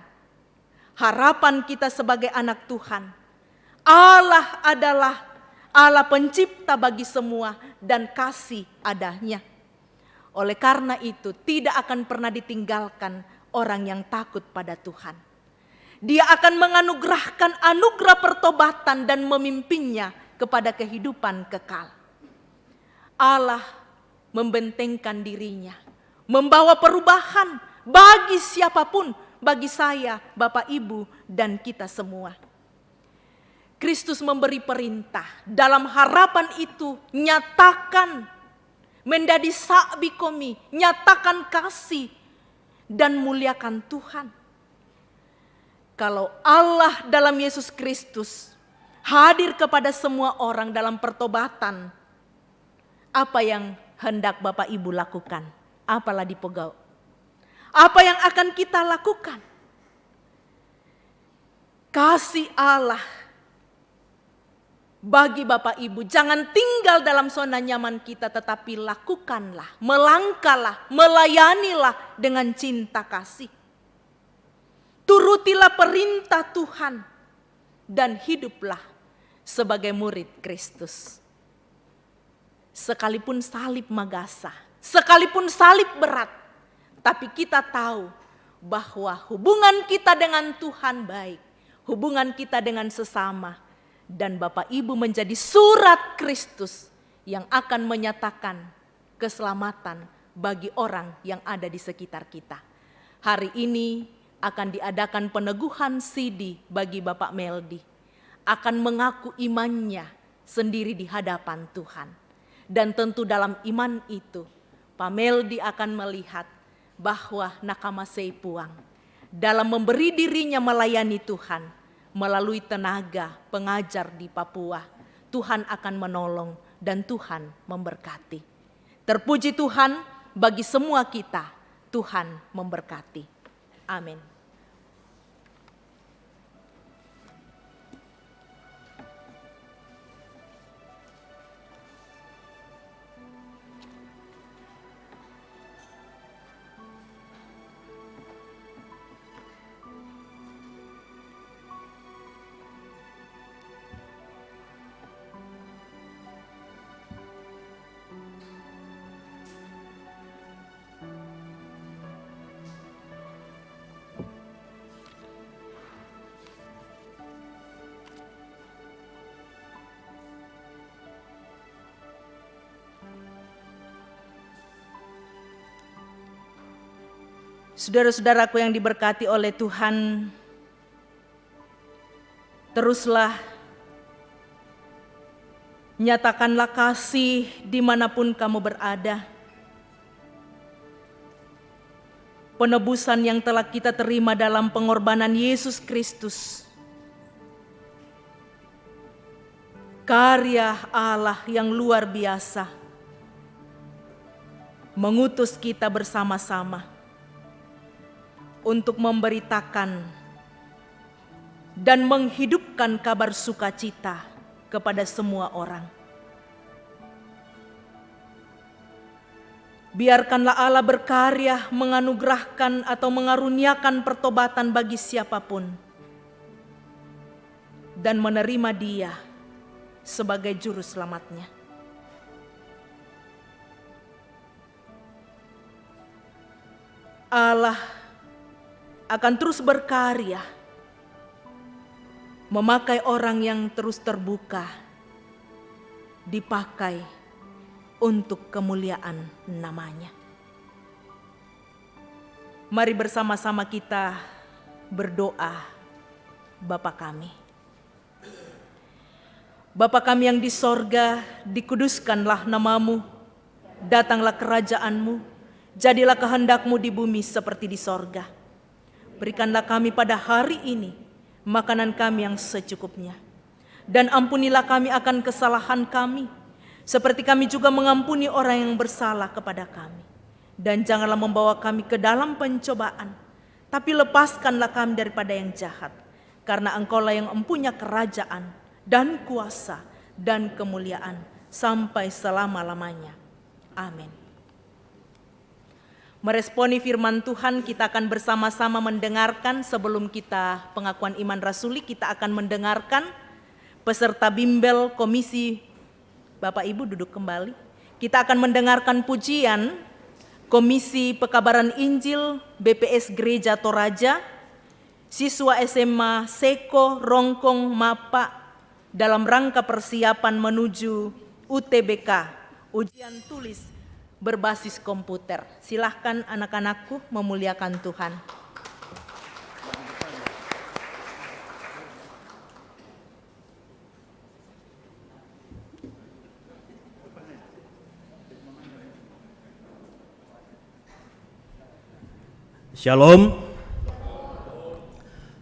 Harapan kita sebagai anak Tuhan, Allah adalah Allah pencipta bagi semua dan kasih adanya. Oleh karena itu, tidak akan pernah ditinggalkan orang yang takut pada Tuhan. Dia akan menganugerahkan anugerah pertobatan dan memimpinnya kepada kehidupan kekal. Allah membentengkan dirinya, membawa perubahan bagi siapapun, bagi saya, Bapak, Ibu, dan kita semua. Kristus memberi perintah, dalam harapan itu nyatakan, mendadi sa'bikomi, nyatakan kasih dan muliakan Tuhan. Kalau Allah dalam Yesus Kristus hadir kepada semua orang dalam pertobatan, apa yang hendak Bapak Ibu lakukan? Apalah dipegau? Apa yang akan kita lakukan? Kasih Allah bagi Bapak Ibu, jangan tinggal dalam zona nyaman kita, tetapi lakukanlah, melangkahlah, melayanilah dengan cinta kasih. Turutilah perintah Tuhan dan hiduplah sebagai murid Kristus. Sekalipun salib magasa, sekalipun salib berat, tapi kita tahu bahwa hubungan kita dengan Tuhan baik, hubungan kita dengan sesama, dan Bapak Ibu menjadi surat Kristus yang akan menyatakan keselamatan bagi orang yang ada di sekitar kita. Hari ini akan diadakan peneguhan sidi bagi Bapak Meldi, akan mengaku imannya sendiri di hadapan Tuhan. Dan tentu dalam iman itu, Pak Meldi akan melihat bahwa nakama seipuang dalam memberi dirinya melayani Tuhan melalui tenaga pengajar di Papua, Tuhan akan menolong dan Tuhan memberkati. Terpuji Tuhan, bagi semua kita, Tuhan memberkati. Amin. Saudara-saudaraku yang diberkati oleh Tuhan, teruslah nyatakanlah kasih dimanapun kamu berada. Penebusan yang telah kita terima dalam pengorbanan Yesus Kristus, karya Allah yang luar biasa, mengutus kita bersama-sama untuk memberitakan dan menghidupkan kabar sukacita kepada semua orang. Biarkanlah Allah berkarya menganugerahkan atau mengaruniakan pertobatan bagi siapapun dan menerima Dia sebagai juru selamatnya. Allah akan terus berkarya, memakai orang yang terus terbuka, dipakai untuk kemuliaan namanya. Mari bersama-sama kita berdoa. Bapa kami. Bapa kami yang di sorga, dikuduskanlah namamu, datanglah kerajaanmu, jadilah kehendakmu di bumi seperti di sorga. Berikanlah kami pada hari ini makanan kami yang secukupnya. Dan ampunilah kami akan kesalahan kami, seperti kami juga mengampuni orang yang bersalah kepada kami. Dan janganlah membawa kami ke dalam pencobaan, tapi lepaskanlah kami daripada yang jahat. Karena Engkaulah yang mempunyai kerajaan dan kuasa dan kemuliaan sampai selama-lamanya. Amin. Meresponi firman Tuhan, kita akan bersama-sama mendengarkan. Sebelum kita pengakuan iman rasuli, kita akan mendengarkan peserta bimbel komisi. Bapak Ibu duduk kembali. Kita akan mendengarkan pujian Komisi Pekabaran Injil BPS Gereja Toraja, siswa SMA Seko Rongkong Mapa dalam rangka persiapan menuju UTBK, ujian tulis berbasis komputer. Silahkan anak-anakku memuliakan Tuhan. Shalom.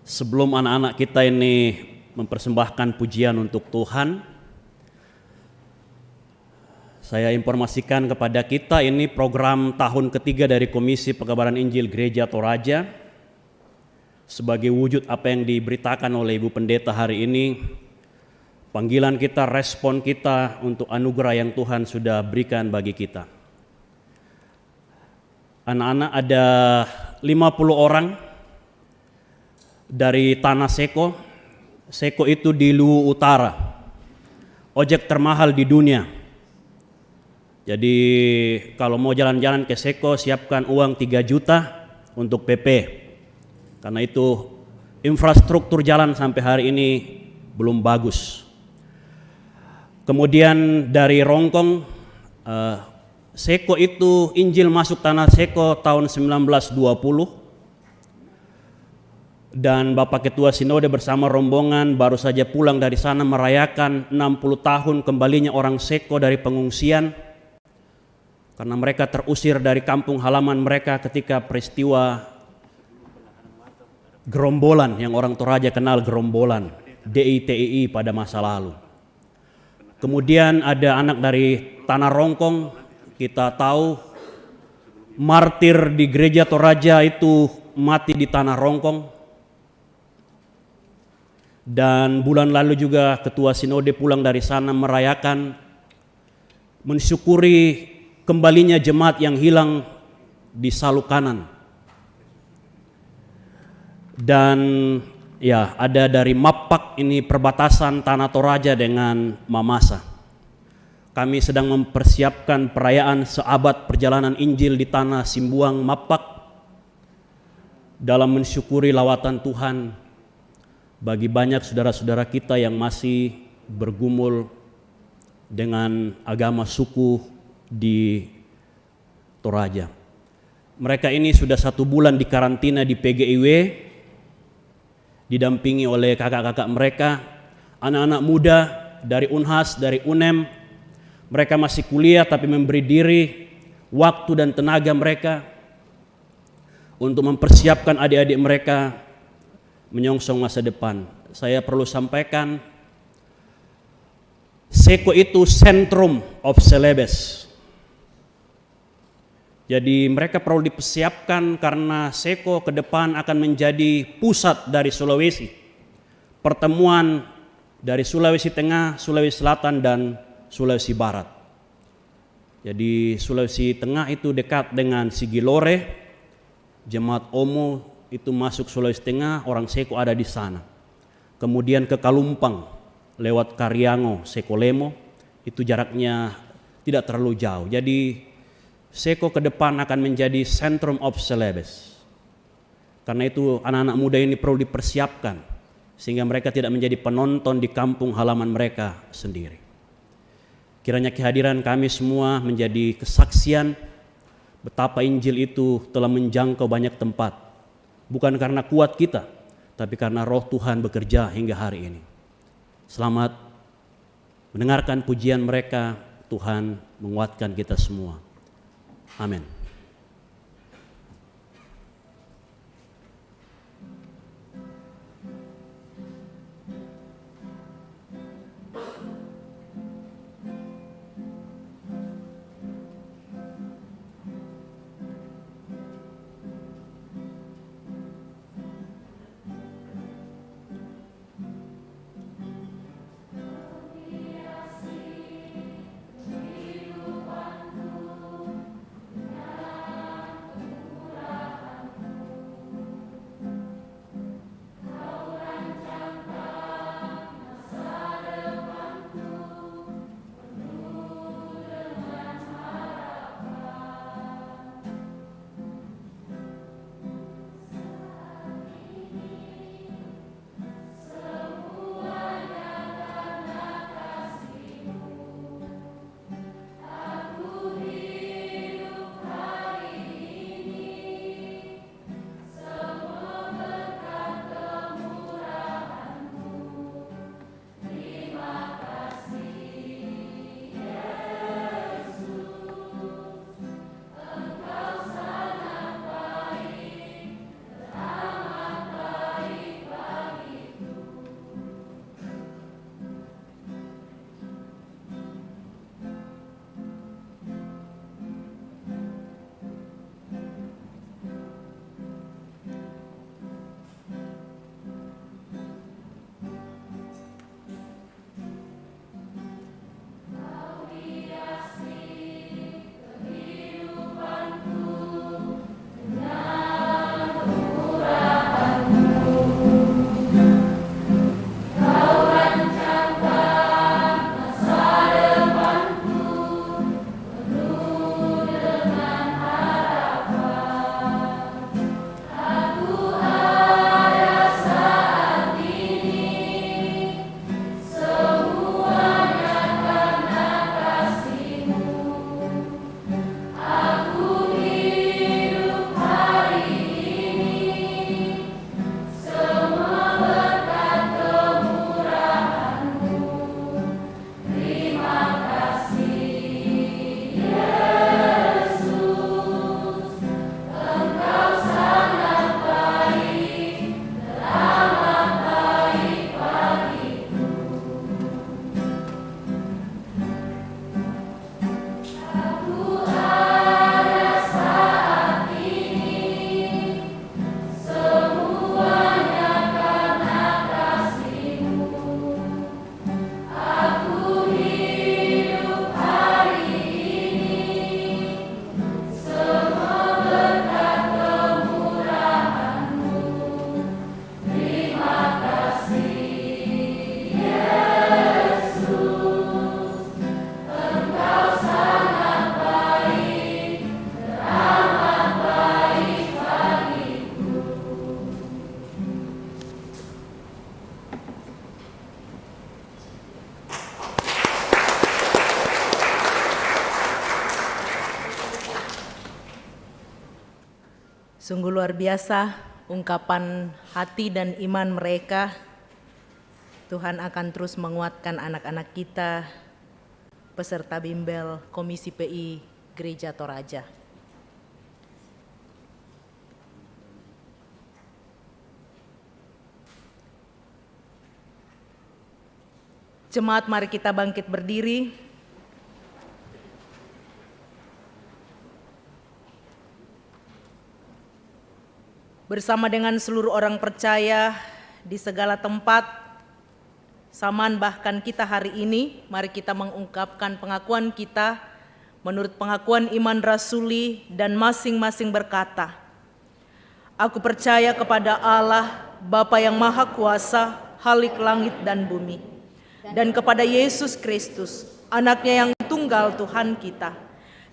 Sebelum anak-anak kita ini mempersembahkan pujian untuk Tuhan, saya informasikan kepada kita ini program tahun ketiga dari Komisi Pekabaran Injil Gereja Toraja. Sebagai wujud apa yang diberitakan oleh Ibu Pendeta hari ini, panggilan kita, respon kita untuk anugerah yang Tuhan sudah berikan bagi kita. Anak-anak ada 50 orang dari tanah Seko. Seko itu di Luwu Utara, ojek termahal di dunia. Jadi kalau mau jalan-jalan ke Seko, siapkan uang 3 juta untuk PP. Karena itu infrastruktur jalan sampai hari ini belum bagus. Kemudian dari Rongkong, Seko itu Injil masuk tanah Seko tahun 1920 dan Bapak Ketua Sinode bersama rombongan baru saja pulang dari sana merayakan 60 tahun kembalinya orang Seko dari pengungsian karena mereka terusir dari kampung halaman mereka ketika peristiwa gerombolan yang orang Toraja kenal gerombolan DITII pada masa lalu. Kemudian ada anak dari tanah Rongkong. Kita tahu martir di gereja Toraja itu mati di tanah Rongkong. Dan bulan lalu juga Ketua Sinode pulang dari sana merayakan, mensyukuri kembalinya jemaat yang hilang di Salukanan. Dan ya ada dari Mapak, ini perbatasan tanah Toraja dengan Mamasa. Kami sedang mempersiapkan perayaan seabad perjalanan Injil di tanah Simbuang Mapak dalam mensyukuri lawatan Tuhan bagi banyak saudara-saudara kita yang masih bergumul dengan agama suku di Toraja. Mereka ini sudah 1 bulan di karantina di PGIW, didampingi oleh kakak-kakak mereka, anak-anak muda dari Unhas, dari UNEM. Mereka masih kuliah tapi memberi diri, waktu dan tenaga mereka untuk mempersiapkan adik-adik mereka menyongsong masa depan. Saya perlu sampaikan, Seko itu Centrum of Celebes. Jadi mereka perlu dipersiapkan karena Seko ke depan akan menjadi pusat dari Sulawesi. Pertemuan dari Sulawesi Tengah, Sulawesi Selatan dan Sulawesi Barat. Jadi Sulawesi Tengah itu dekat dengan Sigilore, Jemaat Omo itu masuk Sulawesi Tengah, orang Seko ada di sana. Kemudian ke Kalumpang lewat Kariango, Sekolemo, itu jaraknya tidak terlalu jauh. Jadi Seko ke depan akan menjadi Centrum of Celebes. Karena itu anak-anak muda ini perlu dipersiapkan sehingga mereka tidak menjadi penonton di kampung halaman mereka sendiri. Kiranya kehadiran kami semua menjadi kesaksian betapa Injil itu telah menjangkau banyak tempat. Bukan karena kuat kita, tapi karena roh Tuhan bekerja hingga hari ini. Selamat mendengarkan pujian mereka, Tuhan menguatkan kita semua. Amin. Sungguh luar biasa ungkapan hati dan iman mereka. Tuhan akan terus menguatkan anak-anak kita, peserta bimbel Komisi PI Gereja Toraja. Jemaat, mari kita bangkit berdiri. Bersama dengan seluruh orang percaya di segala tempat, zaman bahkan kita hari ini, mari kita mengungkapkan pengakuan kita menurut pengakuan iman rasuli dan masing-masing berkata, "Aku percaya kepada Allah, Bapa yang Maha Kuasa, Khalik langit dan bumi, dan kepada Yesus Kristus, anaknya yang tunggal Tuhan kita,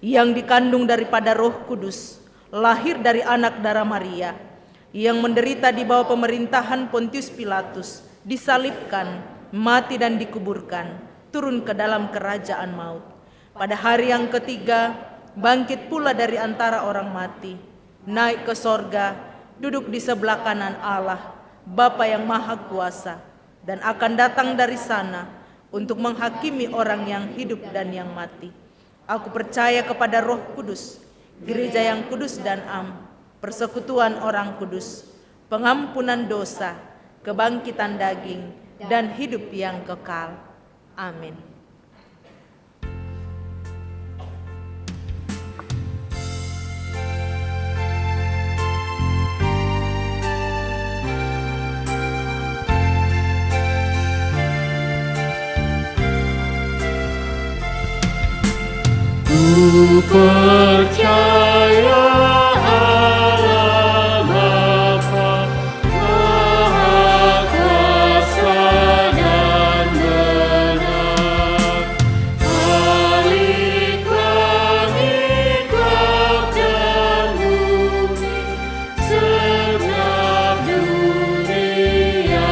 yang dikandung daripada Roh Kudus, lahir dari anak darah Maria, yang menderita di bawah pemerintahan Pontius Pilatus, disalibkan, mati dan dikuburkan, turun ke dalam kerajaan maut. Pada hari yang ketiga, bangkit pula dari antara orang mati, naik ke sorga, duduk di sebelah kanan Allah, Bapa yang Maha Kuasa, dan akan datang dari sana untuk menghakimi orang yang hidup dan yang mati. Aku percaya kepada Roh Kudus, gereja yang kudus dan am, persekutuan orang kudus, pengampunan dosa, kebangkitan daging, dan hidup yang kekal. Amin. Ku percaya Allah Bapa, Maha Kuasa dan benar, Khalik langit dan bumi, segenap dunia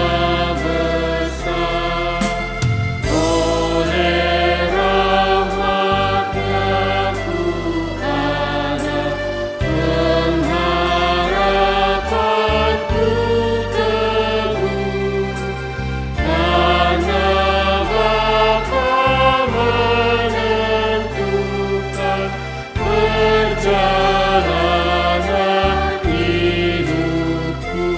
besar. Oleh rahmat-Nya ku ada pengharapanku teguh, karena Bapa menentukan perjalanan hidupku.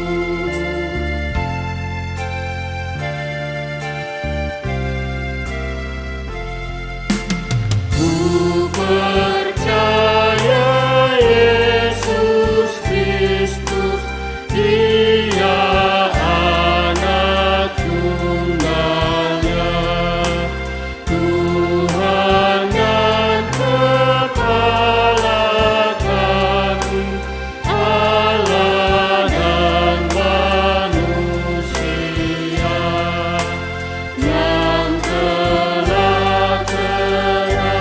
Ku percaya Yesus Kristus, Dia anak tunggalnya, Tuhan dan kepala kami, Allah dan manusia, yang telah kena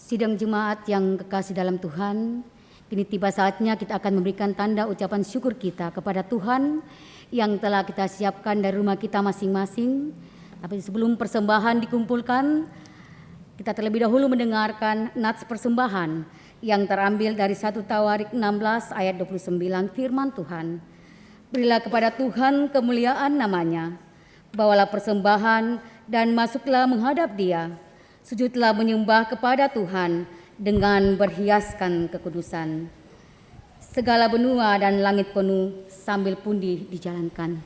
Sidang jemaat yang kekasih dalam Tuhan, kini tiba saatnya kita akan memberikan tanda ucapan syukur kita kepada Tuhan yang telah kita siapkan dari rumah kita masing-masing. Tapi sebelum persembahan dikumpulkan, kita terlebih dahulu mendengarkan nats persembahan yang terambil dari 1 Tawarik 16 ayat 29 firman Tuhan. Berilah kepada Tuhan kemuliaan namanya, bawalah persembahan dan masuklah menghadap Dia. Sujudlah menyembah kepada Tuhan dengan berhiaskan kekudusan. Segala benua dan langit penuh sambil pundi dijalankan.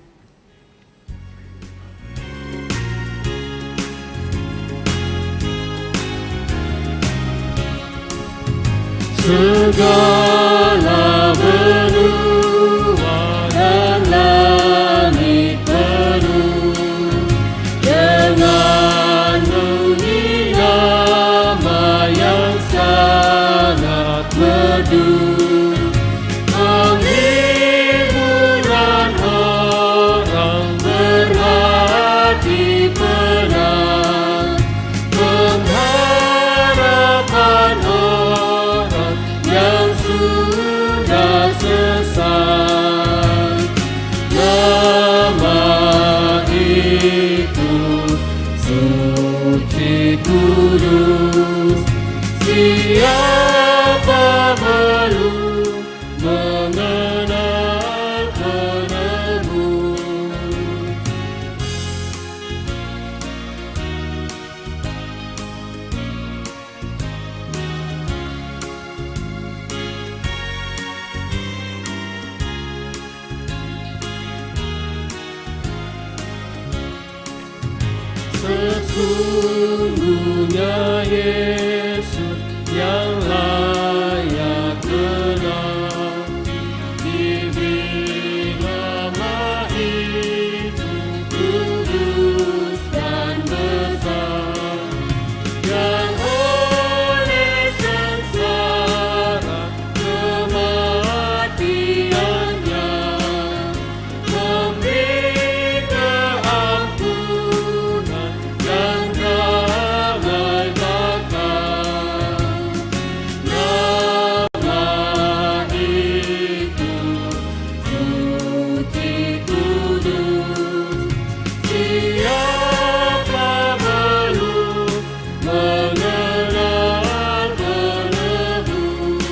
Segala benua dan langit penuh dengan bunyi nama yang sangat merdu, penghiburan orang berhati penat, pengharapan orang yang sudah sesat. Nama itu suci kudus, siapa belum mengenal penebus. Sesungguhnya Yesus yang layak kenal, diberi nama itu kudus dan besar, yang oleh sengsara kematiannya memberi keampunan dan damai bakal. Nama itu suci kudus, siapa belum mengenal penebus.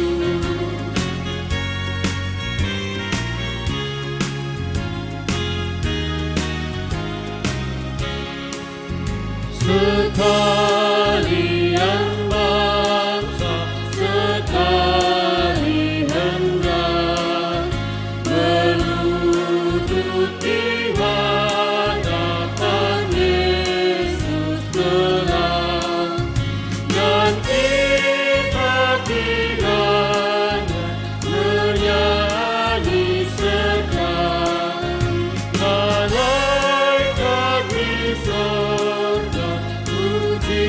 Sekalian bangsa, sekali hendak berlutut di hadapan Yesus kelak, dan kita kiranya menyanyi sedang. Malaikat di sorga puji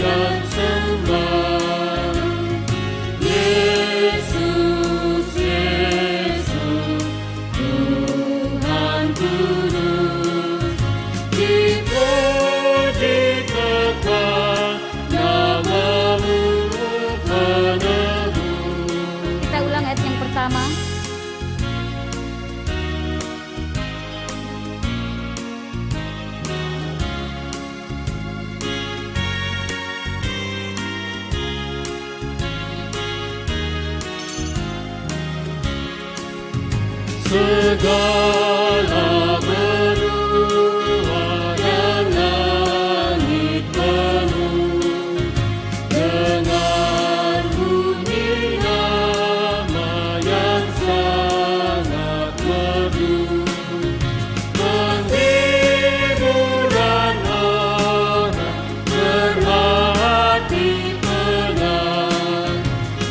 dan sembah. Yesus, Yesus, Tuhan kudus, dipuji kekal namamu penebus. Kita ulang ayat yang pertama. Segala benua dan langit penuh dengan bunyi nama yang sangat merdu, penghiburan orang berhati penat,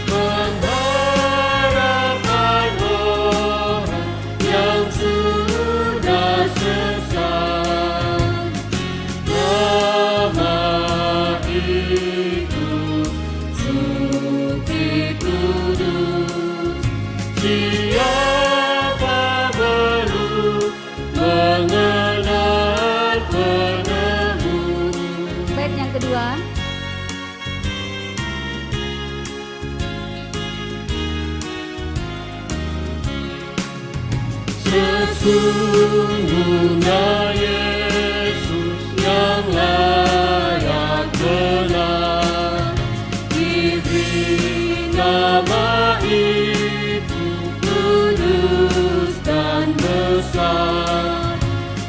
pengharapan orang yang sudah sesat. Nama itu suci kudus, siapa belum mengenal penebus. Bait yang kedua. Sesungguhnya Yesus yang layak gelar, diberi nama itu kudus dan besar,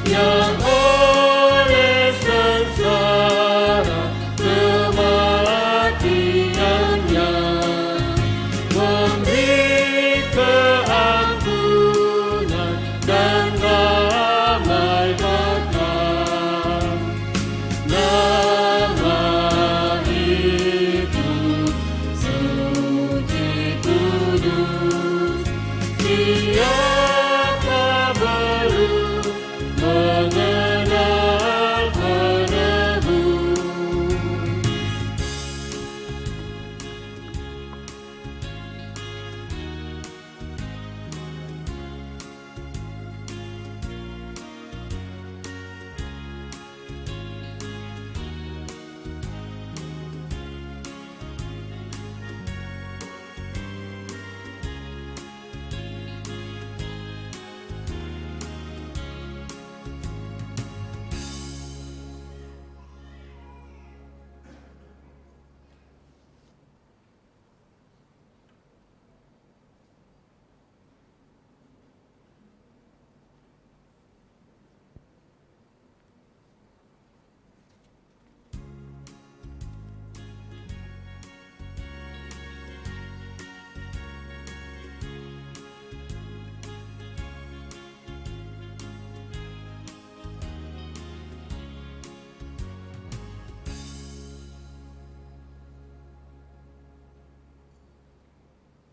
yang oleh sengsara kematiannya memberi keampunan dan damai bahkan. Nama itu suci kudus, siapa belum mengenal penebus.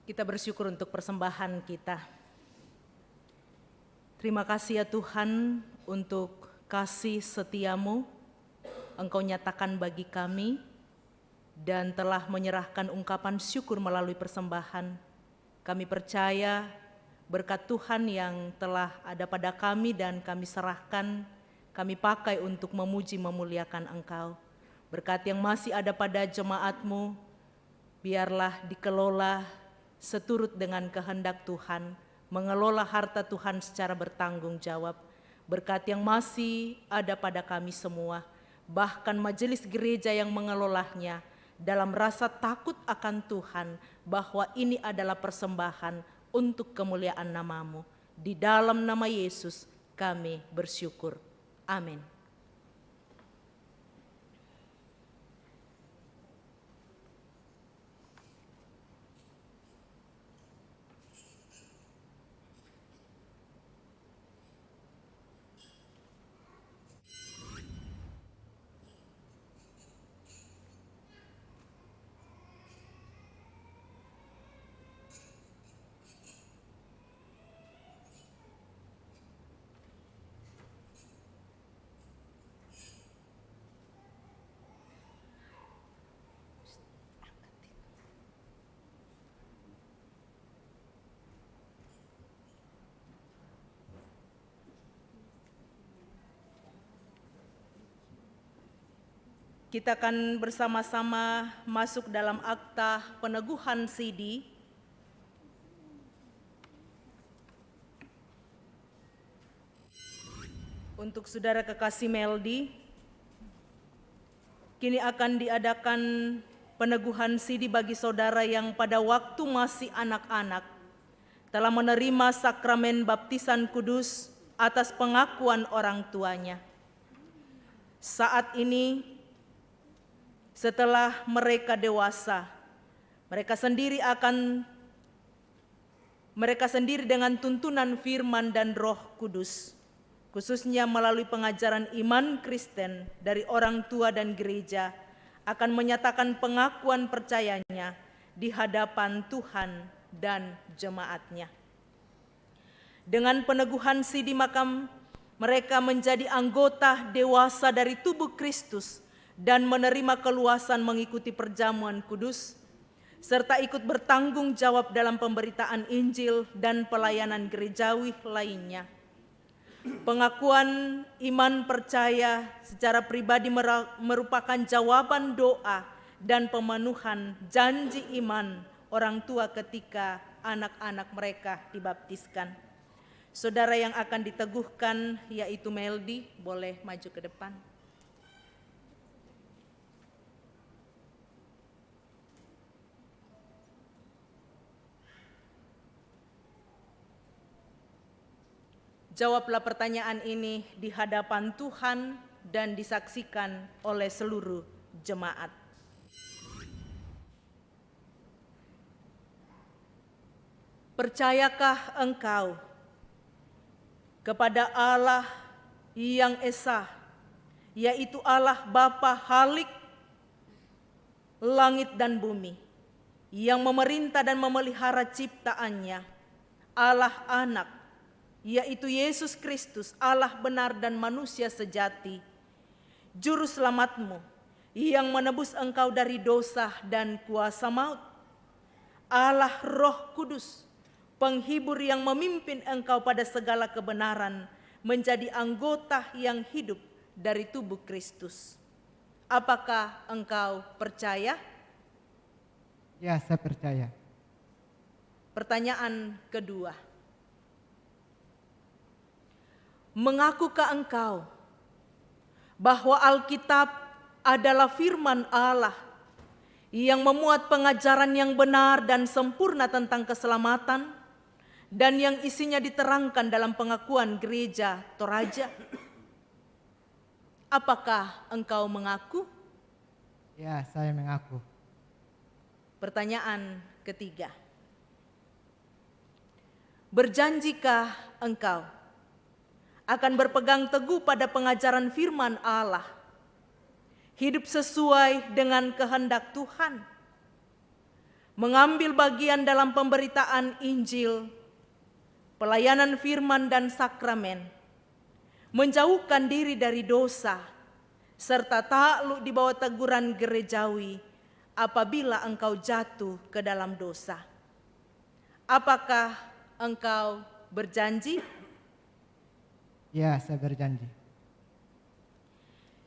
Kita bersyukur untuk persembahan kita. Terima kasih ya Tuhan untuk kasih setiamu, Engkau nyatakan bagi kami dan telah menyerahkan ungkapan syukur melalui persembahan. Kami percaya berkat Tuhan yang telah ada pada kami dan kami serahkan, kami pakai untuk memuji memuliakan Engkau. Berkat yang masih ada pada jemaat-Mu, biarlah dikelola seturut dengan kehendak Tuhan, mengelola harta Tuhan secara bertanggung jawab. Berkat yang masih ada pada kami semua, bahkan majelis gereja yang mengelolanya, dalam rasa takut akan Tuhan, bahwa ini adalah persembahan untuk kemuliaan nama-Mu. Di dalam nama Yesus kami bersyukur. Amin. Kita akan bersama-sama masuk dalam akta peneguhan sidi. Untuk saudara kekasih Meldi, kini akan diadakan peneguhan sidi bagi saudara yang pada waktu masih anak-anak telah menerima sakramen baptisan kudus atas pengakuan orang tuanya. Saat ini, setelah mereka dewasa, mereka sendiri dengan tuntunan firman dan Roh Kudus, khususnya melalui pengajaran iman Kristen dari orang tua dan gereja, akan menyatakan pengakuan percayanya di hadapan Tuhan dan jemaatnya. Dengan peneguhan sidi makam, mereka menjadi anggota dewasa dari tubuh Kristus dan menerima keluasan mengikuti perjamuan kudus, serta ikut bertanggung jawab dalam pemberitaan Injil dan pelayanan gerejawi lainnya. Pengakuan iman percaya secara pribadi merupakan jawaban doa dan pemenuhan janji iman orang tua ketika anak-anak mereka dibaptiskan. Saudara yang akan diteguhkan yaitu Meldi, boleh maju ke depan. Jawablah pertanyaan ini di hadapan Tuhan dan disaksikan oleh seluruh jemaat. Percayakah engkau kepada Allah yang Esa, yaitu Allah Bapa Halik, langit dan bumi, yang memerintah dan memelihara ciptaannya, Allah Anak, yaitu Yesus Kristus, Allah benar dan manusia sejati, Juru Selamatmu, yang menebus engkau dari dosa dan kuasa maut, Allah Roh Kudus, penghibur yang memimpin engkau pada segala kebenaran, menjadi anggota yang hidup dari tubuh Kristus. Apakah engkau percaya? Ya, saya percaya. Pertanyaan kedua. Mengakukah engkau bahwa Alkitab adalah firman Allah yang memuat pengajaran yang benar dan sempurna tentang keselamatan dan yang isinya diterangkan dalam pengakuan gereja Toraja? Apakah engkau mengaku? Ya, saya mengaku. Pertanyaan ketiga. Berjanjikah engkau akan berpegang teguh pada pengajaran firman Allah, hidup sesuai dengan kehendak Tuhan, mengambil bagian dalam pemberitaan Injil, pelayanan firman dan sakramen, menjauhkan diri dari dosa, serta takluk di bawah teguran gerejawi apabila engkau jatuh ke dalam dosa? Apakah engkau berjanji? Ya, saya berjanji.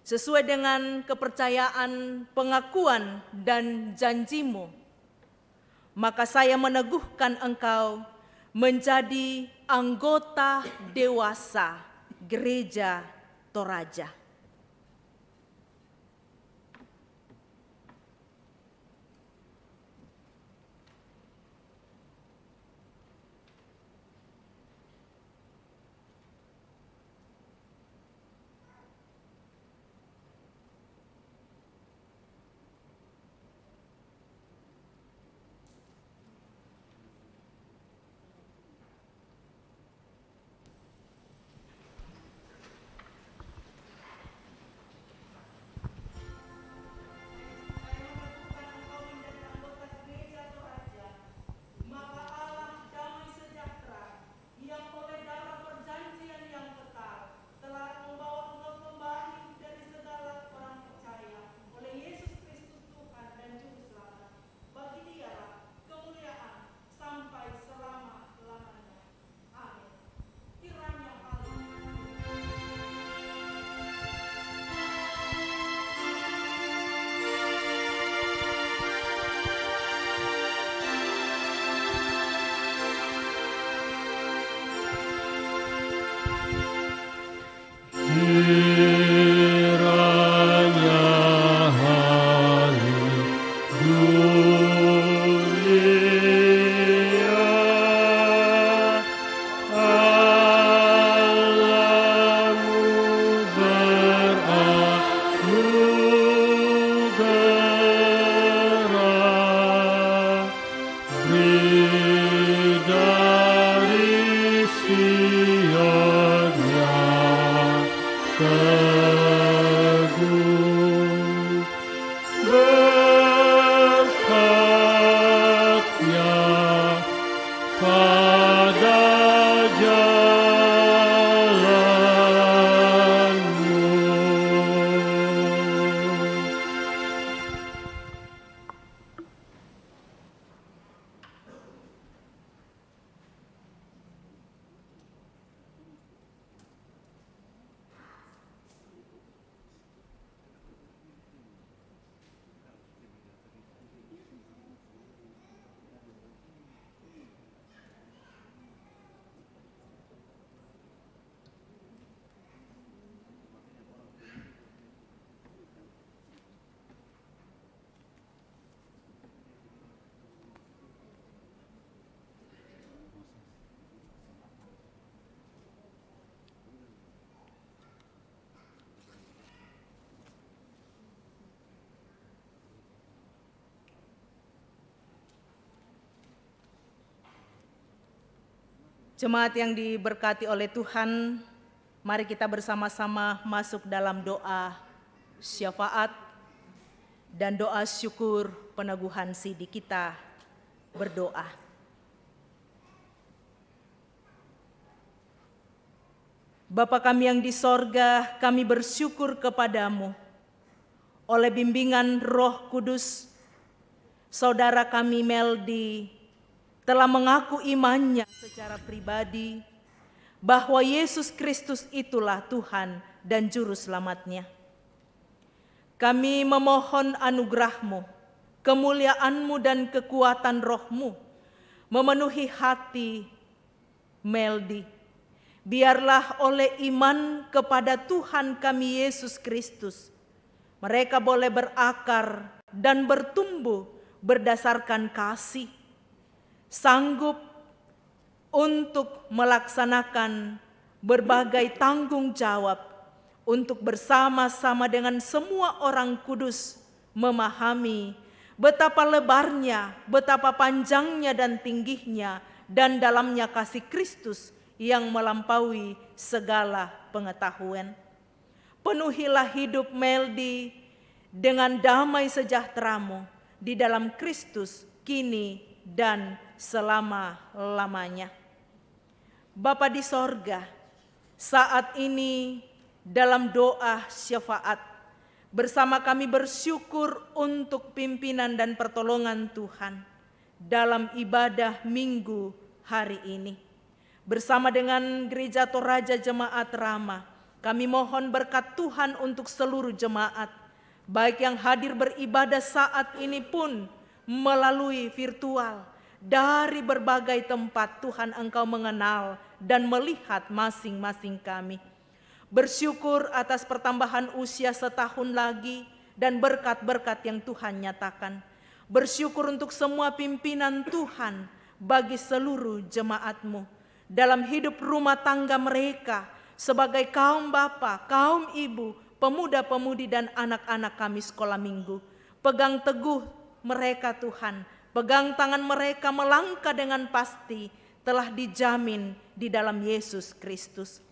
Sesuai dengan kepercayaan, pengakuan, dan janjimu, maka saya meneguhkan engkau menjadi anggota dewasa Gereja Toraja. Jemaat yang diberkati oleh Tuhan, mari kita bersama-sama masuk dalam doa syafaat dan doa syukur peneguhan sidi. Kita berdoa. Bapa kami yang di sorga, kami bersyukur kepadamu. Oleh bimbingan Roh Kudus, saudara kami Meldi telah mengaku imannya secara pribadi bahwa Yesus Kristus itulah Tuhan dan Juru Selamatnya. Kami memohon anugerah-Mu, kemuliaan-Mu dan kekuatan Roh-Mu memenuhi hati Meldi. Biarlah oleh iman kepada Tuhan kami Yesus Kristus, mereka boleh berakar dan bertumbuh berdasarkan kasih, sanggup untuk melaksanakan berbagai tanggung jawab untuk bersama-sama dengan semua orang kudus memahami betapa lebarnya, betapa panjangnya dan tingginya dan dalamnya kasih Kristus yang melampaui segala pengetahuan. Penuhilah hidup Meldi dengan damai sejahtera-Mu di dalam Kristus kini dan selama-lamanya. Bapa di sorga, saat ini dalam doa syafaat bersama kami bersyukur untuk pimpinan dan pertolongan Tuhan dalam ibadah minggu hari ini. Bersama dengan Gereja Toraja Jemaat Rama, kami mohon berkat Tuhan untuk seluruh jemaat, baik yang hadir beribadah saat ini pun melalui virtual, dari berbagai tempat. Tuhan Engkau mengenal dan melihat masing-masing kami. Bersyukur atas pertambahan usia setahun lagi dan berkat-berkat yang Tuhan nyatakan. Bersyukur untuk semua pimpinan Tuhan bagi seluruh jemaat-Mu dalam hidup rumah tangga mereka sebagai kaum bapa, kaum ibu, pemuda-pemudi dan anak-anak kami sekolah minggu. Pegang teguh mereka Tuhan, pegang tangan mereka melangkah dengan pasti telah dijamin di dalam Yesus Kristus.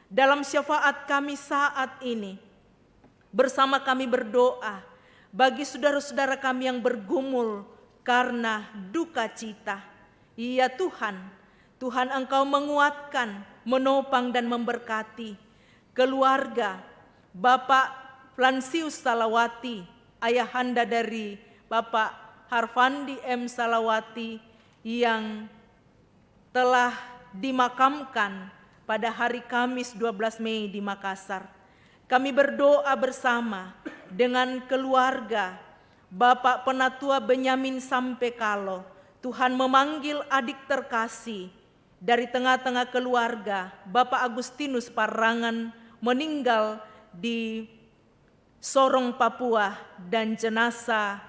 Dalam syafaat kami saat ini, bersama kami berdoa bagi saudara-saudara kami yang bergumul karena duka cita. Ya Tuhan, Tuhan Engkau menguatkan, menopang dan memberkati keluarga Bapak Flansius Salawati, ayahanda dari Bapak Harfandi M. Salawati yang telah dimakamkan pada hari Kamis 12 Mei di Makassar. Kami berdoa bersama dengan keluarga Bapak Penatua Benyamin Sampekalo. Tuhan memanggil adik terkasih dari tengah-tengah keluarga, Bapak Agustinus Parangan, meninggal di Sorong, Papua, dan jenazah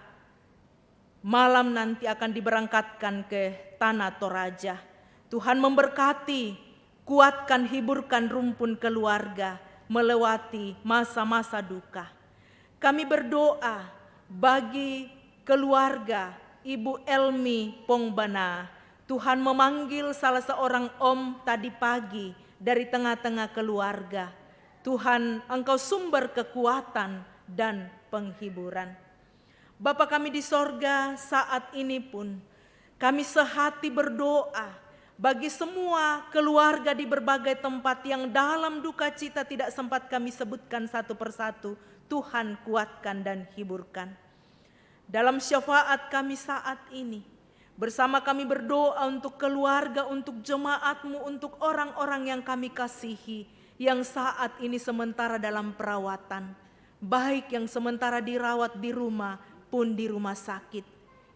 malam nanti akan diberangkatkan ke Tanah Toraja. Tuhan memberkati, kuatkan, hiburkan rumpun keluarga melewati masa-masa duka. Kami berdoa bagi keluarga Ibu Elmi Pongbana. Tuhan memanggil salah seorang om tadi pagi dari tengah-tengah keluarga. Tuhan, Engkau sumber kekuatan dan penghiburan. Bapa kami di sorga, saat ini pun kami sehati berdoa bagi semua keluarga di berbagai tempat yang dalam duka cita tidak sempat kami sebutkan satu persatu. Tuhan kuatkan dan hiburkan. Dalam syafaat kami saat ini, bersama kami berdoa untuk keluarga, untuk jemaat-Mu, untuk orang-orang yang kami kasihi, yang saat ini sementara dalam perawatan, baik yang sementara dirawat di rumah pun di rumah sakit.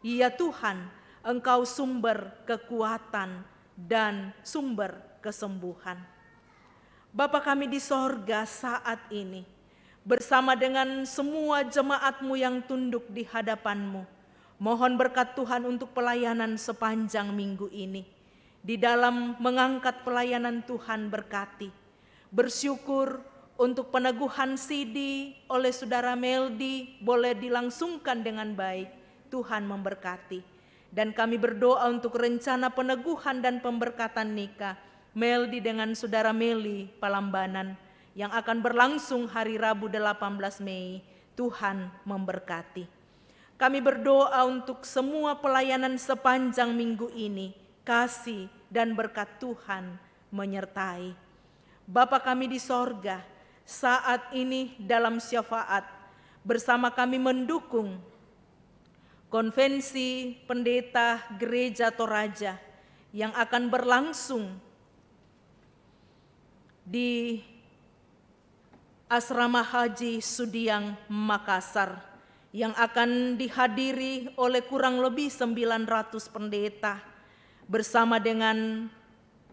Ya Tuhan, Engkau sumber kekuatan dan sumber kesembuhan. Bapa kami di sorga, saat ini bersama dengan semua jemaat-Mu yang tunduk di hadapan-Mu, mohon berkat Tuhan untuk pelayanan sepanjang minggu ini. Di dalam mengangkat pelayanan Tuhan berkati. Bersyukur untuk peneguhan sidi oleh saudara Meldi boleh dilangsungkan dengan baik. Tuhan memberkati. Dan kami berdoa untuk rencana peneguhan dan pemberkatan nikah Meldi dengan saudara Meli Palambanan yang akan berlangsung hari Rabu 18 Mei. Tuhan memberkati. Kami berdoa untuk semua pelayanan sepanjang minggu ini. Kasih dan berkat Tuhan menyertai. Bapa kami di sorga, saat ini dalam syafaat bersama kami mendukung Konvensi Pendeta Gereja Toraja yang akan berlangsung di Asrama Haji Sudiang Makassar yang akan dihadiri oleh kurang lebih 900 pendeta bersama dengan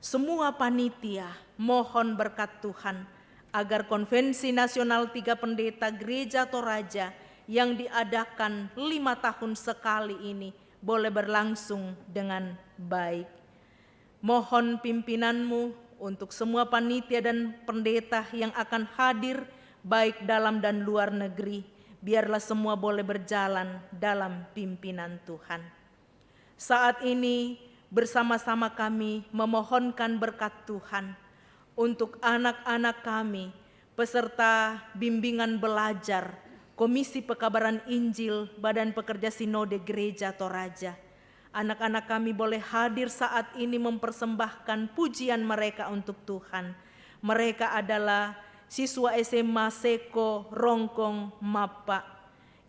semua panitia. Mohon berkat Tuhan agar Konvensi Nasional 3 Pendeta Gereja Toraja yang diadakan 5 tahun sekali ini boleh berlangsung dengan baik. Mohon pimpinanmu untuk semua panitia dan pendeta yang akan hadir baik dalam dan luar negeri. Biarlah semua boleh berjalan dalam pimpinan Tuhan. Saat ini bersama-sama kami memohonkan berkat Tuhan untuk anak-anak kami, peserta bimbingan belajar, Komisi Pekabaran Injil, Badan Pekerja Sinode Gereja Toraja. Anak-anak kami boleh hadir saat ini mempersembahkan pujian mereka untuk Tuhan. Mereka adalah siswa SMA Seko Rongkong Mapa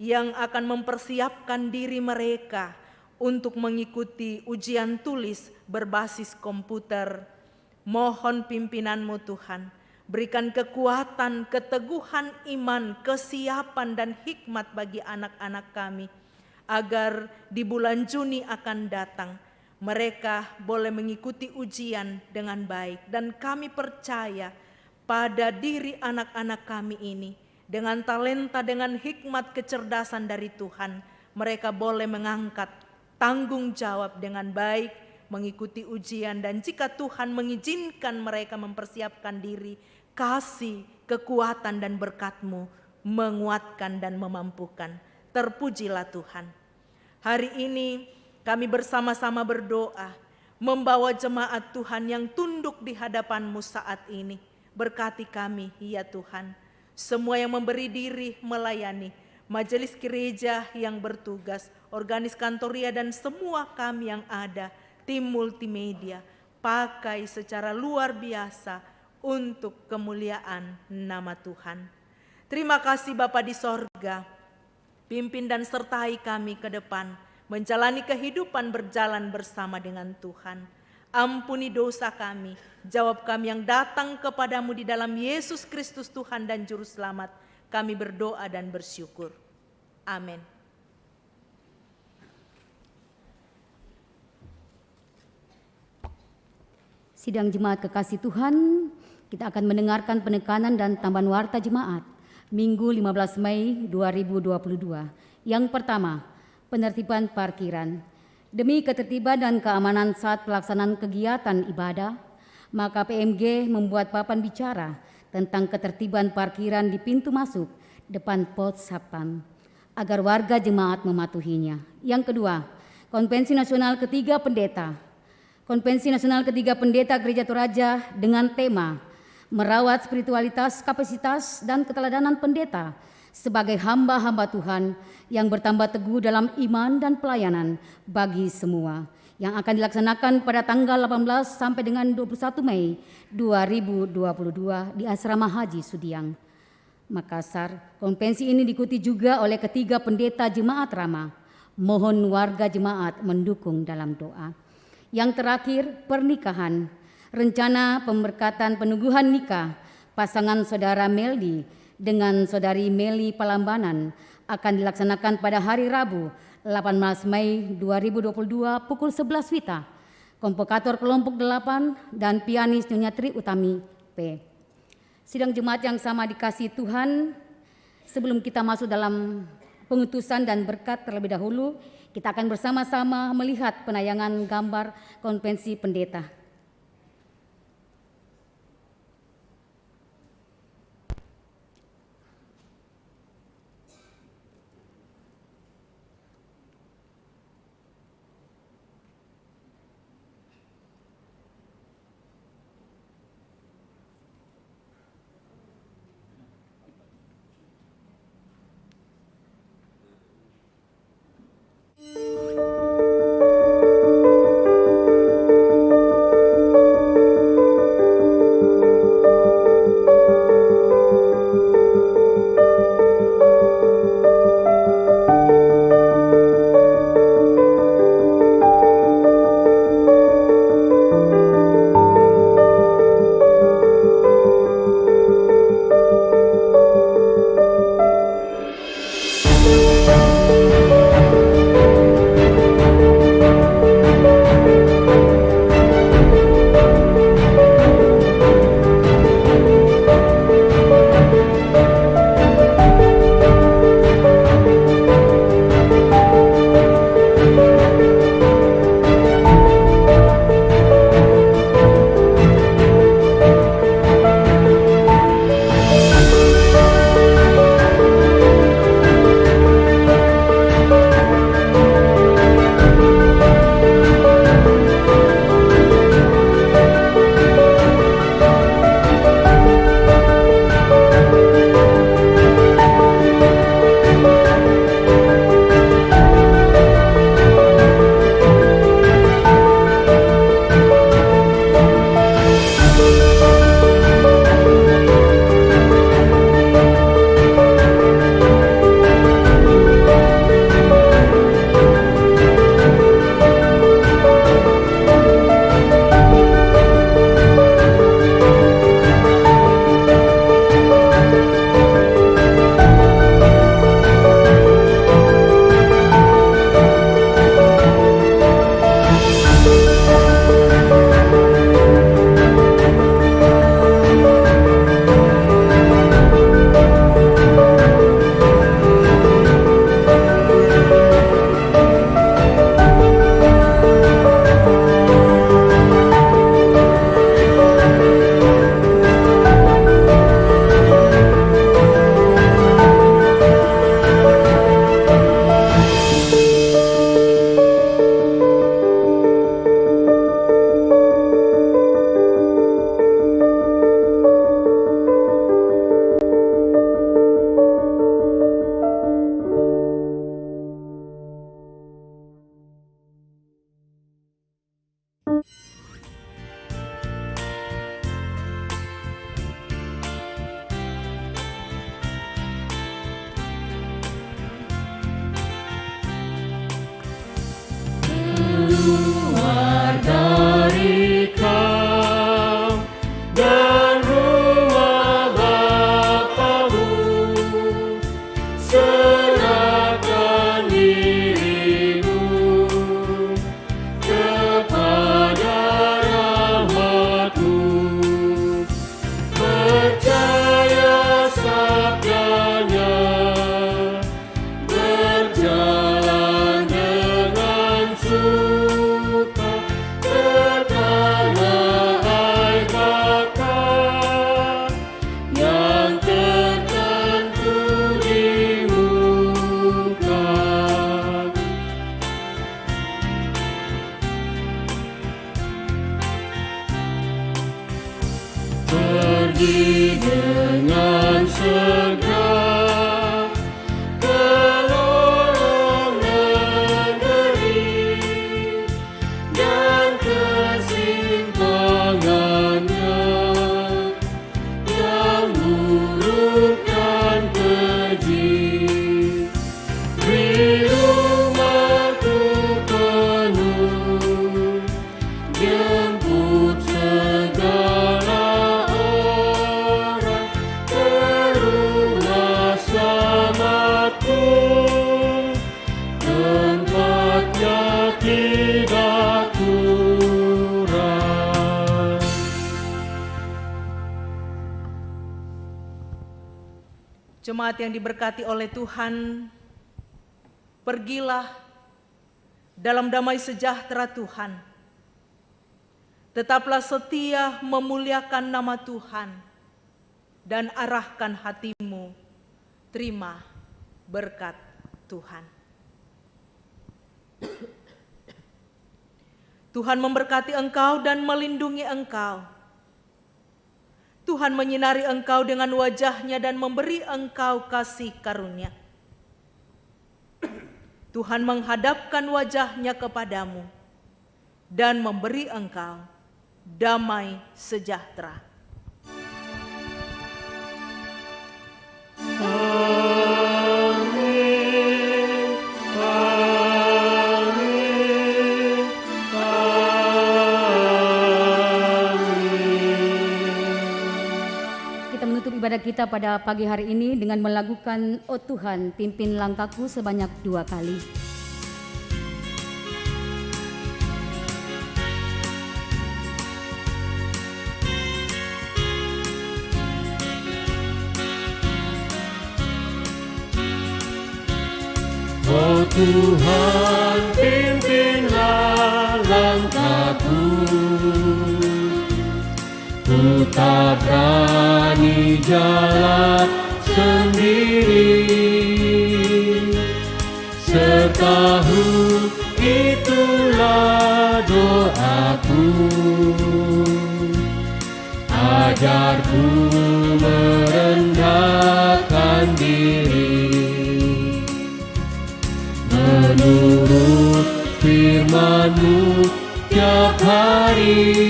yang akan mempersiapkan diri mereka untuk mengikuti ujian tulis berbasis komputer. Mohon pimpinanmu Tuhan, berikan kekuatan, keteguhan iman, kesiapan dan hikmat bagi anak-anak kami, agar di bulan Juni akan datang mereka boleh mengikuti ujian dengan baik. Dan kami percaya pada diri anak-anak kami ini, dengan talenta, dengan hikmat, kecerdasan dari Tuhan, mereka boleh mengangkat tanggung jawab dengan baik, mengikuti ujian. Dan jika Tuhan mengizinkan mereka mempersiapkan diri, kasih, kekuatan dan berkat-Mu menguatkan dan memampukan. Terpujilah Tuhan. Hari ini kami bersama-sama berdoa, membawa jemaat Tuhan yang tunduk di hadapan-Mu saat ini. Berkati kami, ya Tuhan, semua yang memberi diri melayani, majelis gereja yang bertugas, organis kantoria dan semua kami yang ada, tim multimedia, pakai secara luar biasa untuk kemuliaan nama Tuhan. Terima kasih Bapa di sorga, pimpin dan sertai kami ke depan, menjalani kehidupan berjalan bersama dengan Tuhan. Ampuni dosa kami, jawab kami yang datang kepadamu di dalam Yesus Kristus Tuhan dan Juru Selamat. Kami berdoa dan bersyukur. Amin. Sidang jemaat kekasih Tuhan, kita akan mendengarkan penekanan dan tambahan warta jemaat Minggu 15 Mei 2022. Yang pertama, penertiban parkiran. Demi ketertiban dan keamanan saat pelaksanaan kegiatan ibadah, maka PMG membuat papan bicara tentang ketertiban parkiran di pintu masuk depan pos Satpam agar warga jemaat mematuhinya. Yang kedua, Konvensi Nasional Ketiga Pendeta. Konvensi Nasional Ketiga Pendeta Gereja Toraja dengan tema merawat spiritualitas, kapasitas, dan keteladanan pendeta sebagai hamba-hamba Tuhan yang bertambah teguh dalam iman dan pelayanan bagi semua, yang akan dilaksanakan pada tanggal 18 sampai dengan 21 Mei 2022 di Asrama Haji Sudiang, Makassar. Konvensi ini diikuti juga oleh ketiga pendeta jemaat Rama. Mohon warga jemaat mendukung dalam doa. Yang terakhir, pernikahan. Rencana pemberkatan peneguhan nikah pasangan saudara Meldi dengan saudari Meli Palambanan akan dilaksanakan pada hari Rabu 18 Mei 2022 pukul 11 WITA. Konvokator kelompok 8 dan pianis Nyonya Tri Utami P. Sidang jemaat yang sama dikasihi Tuhan, sebelum kita masuk dalam pengutusan dan berkat terlebih dahulu, kita akan bersama-sama melihat penayangan gambar konvensi pendeta. Keluar dari kau dan rumah Bapamu, serahkan dirimu kepada rahmat-Mu. Percaya sabdanya, berjalan dengan suka ke tanah air bakar yang tertentu di muka. Pergi dengan segera ke lorong negeri dan kesimpangannya yang buruk dan keji. Beri rumahku penuh, jemput segala orang ke rumah selamatku, tempatnya tidak kurang. Jemaat yang diberkati oleh Tuhan, pergilah dalam damai sejahtera Tuhan. Tetaplah setia memuliakan nama Tuhan dan arahkan hatimu. Terima berkat Tuhan. Tuhan memberkati engkau dan melindungi engkau. Tuhan menyinari engkau dengan wajah-Nya dan memberi engkau kasih karunia. Tuhan menghadapkan wajah-Nya kepadamu dan memberi engkau damai sejahtera. Amin, amin, amin. Kita menutup ibadah kita pada pagi hari ini dengan melakukan "Oh Tuhan, pimpin langkahku" sebanyak 2 kali. Oh Tuhan, pimpinlah langkahku. Ku tak berani jalan sendiri, setahu itulah doaku. Ajarku merendahkan diri, menurut firman-Mu tiap hari.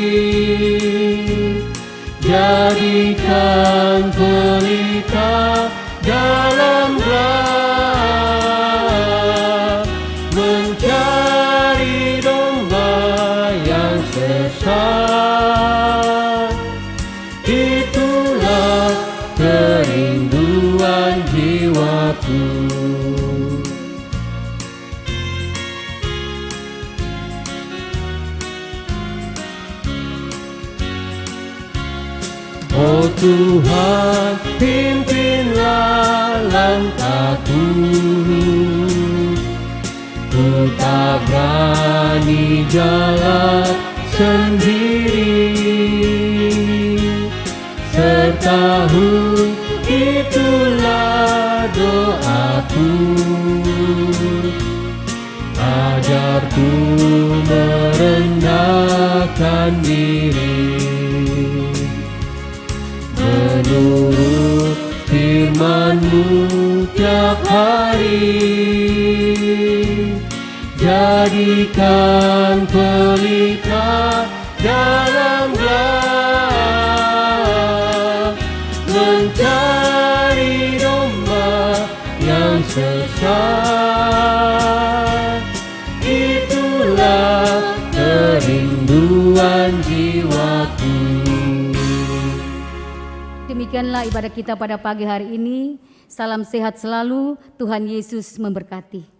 Jadikan pelita dalam gelap, mencari domba yang sesat. Itulah kerinduan jiwaku. Oh Tuhan, pimpinlah langkahku. Ku tak berani jalan sendiri, setahu itulah doaku. Ajarku merendahkan diri, menurut firman-Mu tiap hari. Jadikan pelita Tuhan jiwaku. Demikianlah ibadah kita pada pagi hari ini. Salam sehat selalu, Tuhan Yesus memberkati.